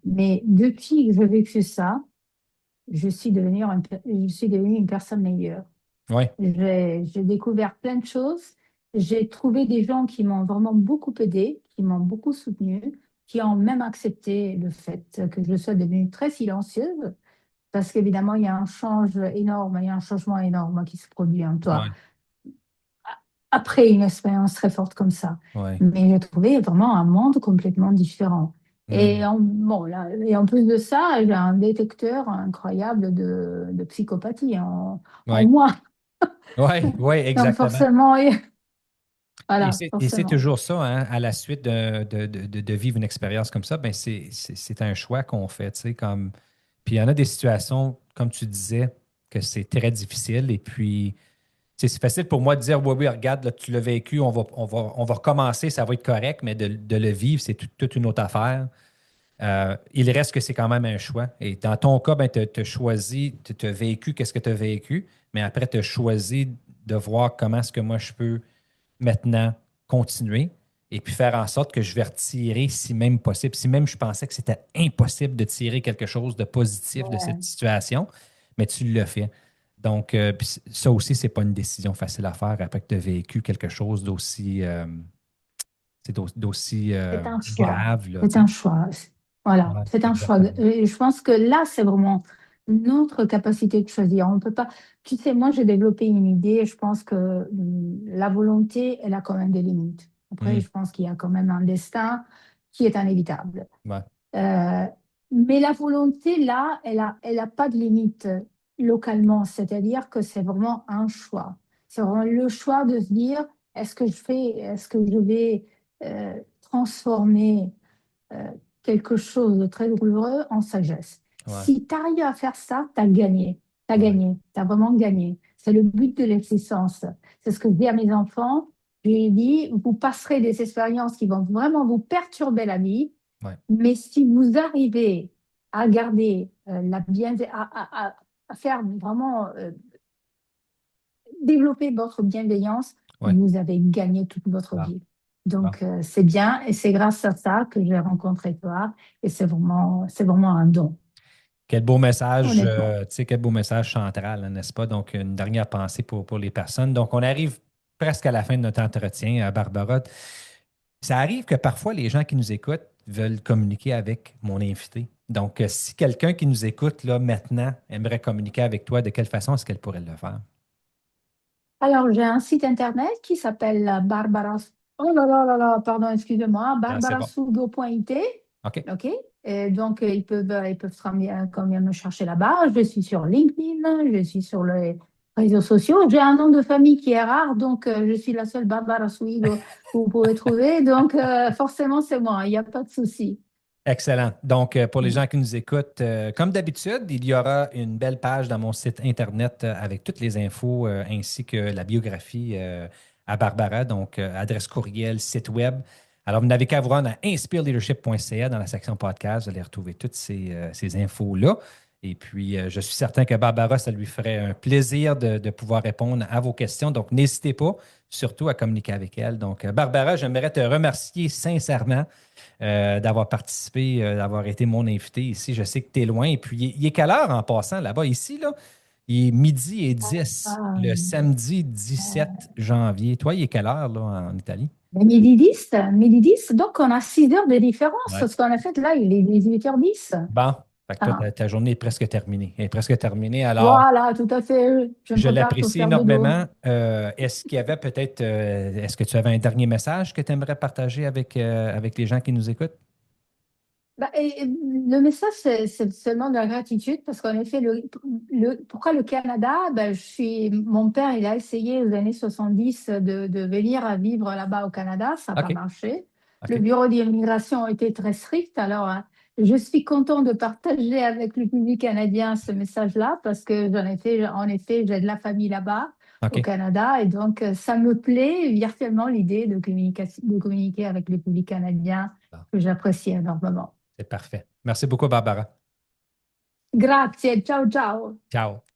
mais depuis que j'ai vécu ça, je suis devenue une personne meilleure. oui, J'ai découvert plein de choses. J'ai trouvé des gens qui m'ont vraiment beaucoup aidé, qui m'ont beaucoup soutenu, qui ont même accepté le fait que je sois devenue très silencieuse, parce qu'évidemment, il y a un changement énorme qui se produit en toi oui, après une expérience très forte comme ça. oui. Mais j'ai trouvé vraiment un monde complètement différent. Hmm. Bon, là, et en plus de ça, j'ai un détecteur incroyable de psychopathie en Oui, moi. oui, oui, Donc exactement. forcément, Et voilà, c'est forcément. toujours ça, hein, à la suite de vivre une expérience comme ça, ben c'est un choix qu'on fait, tu sais, comme... Puis il y en a des situations, comme tu disais, que c'est très difficile, et puis, tu sais, c'est facile pour moi de dire, oui, oui, regarde, là, tu l'as vécu, on va recommencer, ça va être correct, mais de le vivre, c'est toute une autre affaire. Il reste que c'est quand même un choix. Et dans ton cas, ben, tu as choisi, tu as vécu qu'est-ce que tu as vécu, mais après, tu as choisi de voir comment est-ce que moi je peux maintenant continuer et puis faire en sorte que je vais retirer, si même possible, si même je pensais que c'était impossible de tirer quelque chose de positif de cette Ouais, situation, mais tu l'as fait. Donc, puis ça aussi, c'est pas une décision facile à faire après que tu as vécu quelque chose d'aussi c'est un choix. grave, là, C'est tu sais. un choix. Voilà, Ouais, c'est un choix. exactement. Et je pense que là, c'est vraiment notre capacité de choisir. On peut pas. Tu sais, moi, j'ai développé une idée. Et je pense que la volonté, elle a quand même des limites. Après, Hmm. je pense qu'il y a quand même un destin qui est inévitable. Ouais, Euh, mais la volonté, là, elle a pas de limite localement. C'est-à-dire que c'est vraiment un choix. C'est vraiment le choix de se dire, est-ce que je vais transformer euh, quelque chose de très douloureux en sagesse. ouais, Si tu arrives à faire ça, tu as gagné. Tu as ouais, gagné. Tu as vraiment gagné. C'est le but de l'existence. C'est ce que je dis à mes enfants. Je leur dis, vous passerez des expériences qui vont vraiment vous perturber la vie, ouais, mais si vous arrivez à garder la bienveillance, à faire vraiment développer votre bienveillance, ouais. vous avez gagné toute votre Bon, vie. bon. Donc, c'est bien et c'est grâce à ça que j'ai rencontré toi et c'est vraiment un don, Quel beau message, honnêtement. tu sais, quel beau message central, hein, n'est-ce pas? Donc, une dernière pensée pour les personnes. Donc, on arrive presque à la fin de notre entretien, Barbara. Ça arrive que parfois, les gens qui nous écoutent veulent communiquer avec mon invité. Donc, si quelqu'un qui nous écoute là maintenant aimerait communiquer avec toi, de quelle façon est-ce qu'elle pourrait le faire? Alors, j'ai un site internet qui s'appelle Barbara. Oh là, pardon, excusez-moi, Ah, c'est bon. barbarasugo.it. OK. OK? Et donc, ils peuvent quand même me chercher là-bas. Je suis sur LinkedIn, je suis sur les réseaux sociaux. J'ai un nom de famille qui est rare, donc je suis la seule Barbara Suigo que vous pouvez trouver. Donc, forcément, c'est moi, il n'y a pas de souci. Excellent. Donc, pour les Mm. gens qui nous écoutent, comme d'habitude, il y aura une belle page dans mon site Internet avec toutes les infos ainsi que la biographie à Barbara, donc adresse courriel, site web. Alors, vous n'avez qu'à vous rendre à inspireleadership.ca dans la section podcast. Vous allez retrouver toutes ces infos-là. Et puis, je suis certain que Barbara, ça lui ferait un plaisir de pouvoir répondre à vos questions. Donc, n'hésitez pas, surtout à communiquer avec elle. Donc, Barbara, j'aimerais te remercier sincèrement d'avoir participé, d'avoir été mon invité ici. Je sais que tu es loin. Et puis, il est quelle heure en passant là-bas? Ici, là, il est midi et 10 Ah, le samedi 17 janvier. Toi, il est quelle heure là, en Italie? mais midi 10, donc on a 6 heures de différence. Ouais. Parce qu'en fait, là, il est 18h10. Bon. Fait que toi, Ah, ta journée est presque terminée. Elle est presque terminée. Alors, voilà, tout à fait. Je ne je peux pas tout l'apprécie faire de dos. énormément. Est-ce qu'il y avait peut-être, est-ce que tu avais un dernier message que tu aimerais partager avec les gens qui nous écoutent? Bah, le message, c'est seulement de la gratitude parce qu'en effet, pourquoi le Canada? Ben, mon père, il a essayé aux années 70 de venir à vivre là-bas au Canada, ça n'a pas OK, marché. Le OK. bureau d'immigration était très strict. Alors, je suis content de partager avec le public canadien ce message-là parce que en effet, j'ai de la famille là-bas au OK. Canada et donc ça me plaît virtuellement l'idée de communiquer avec le public canadien Bon, que j'apprécie énormément. c'est parfait. Merci beaucoup, Barbara. Grazie, ciao ciao. Ciao.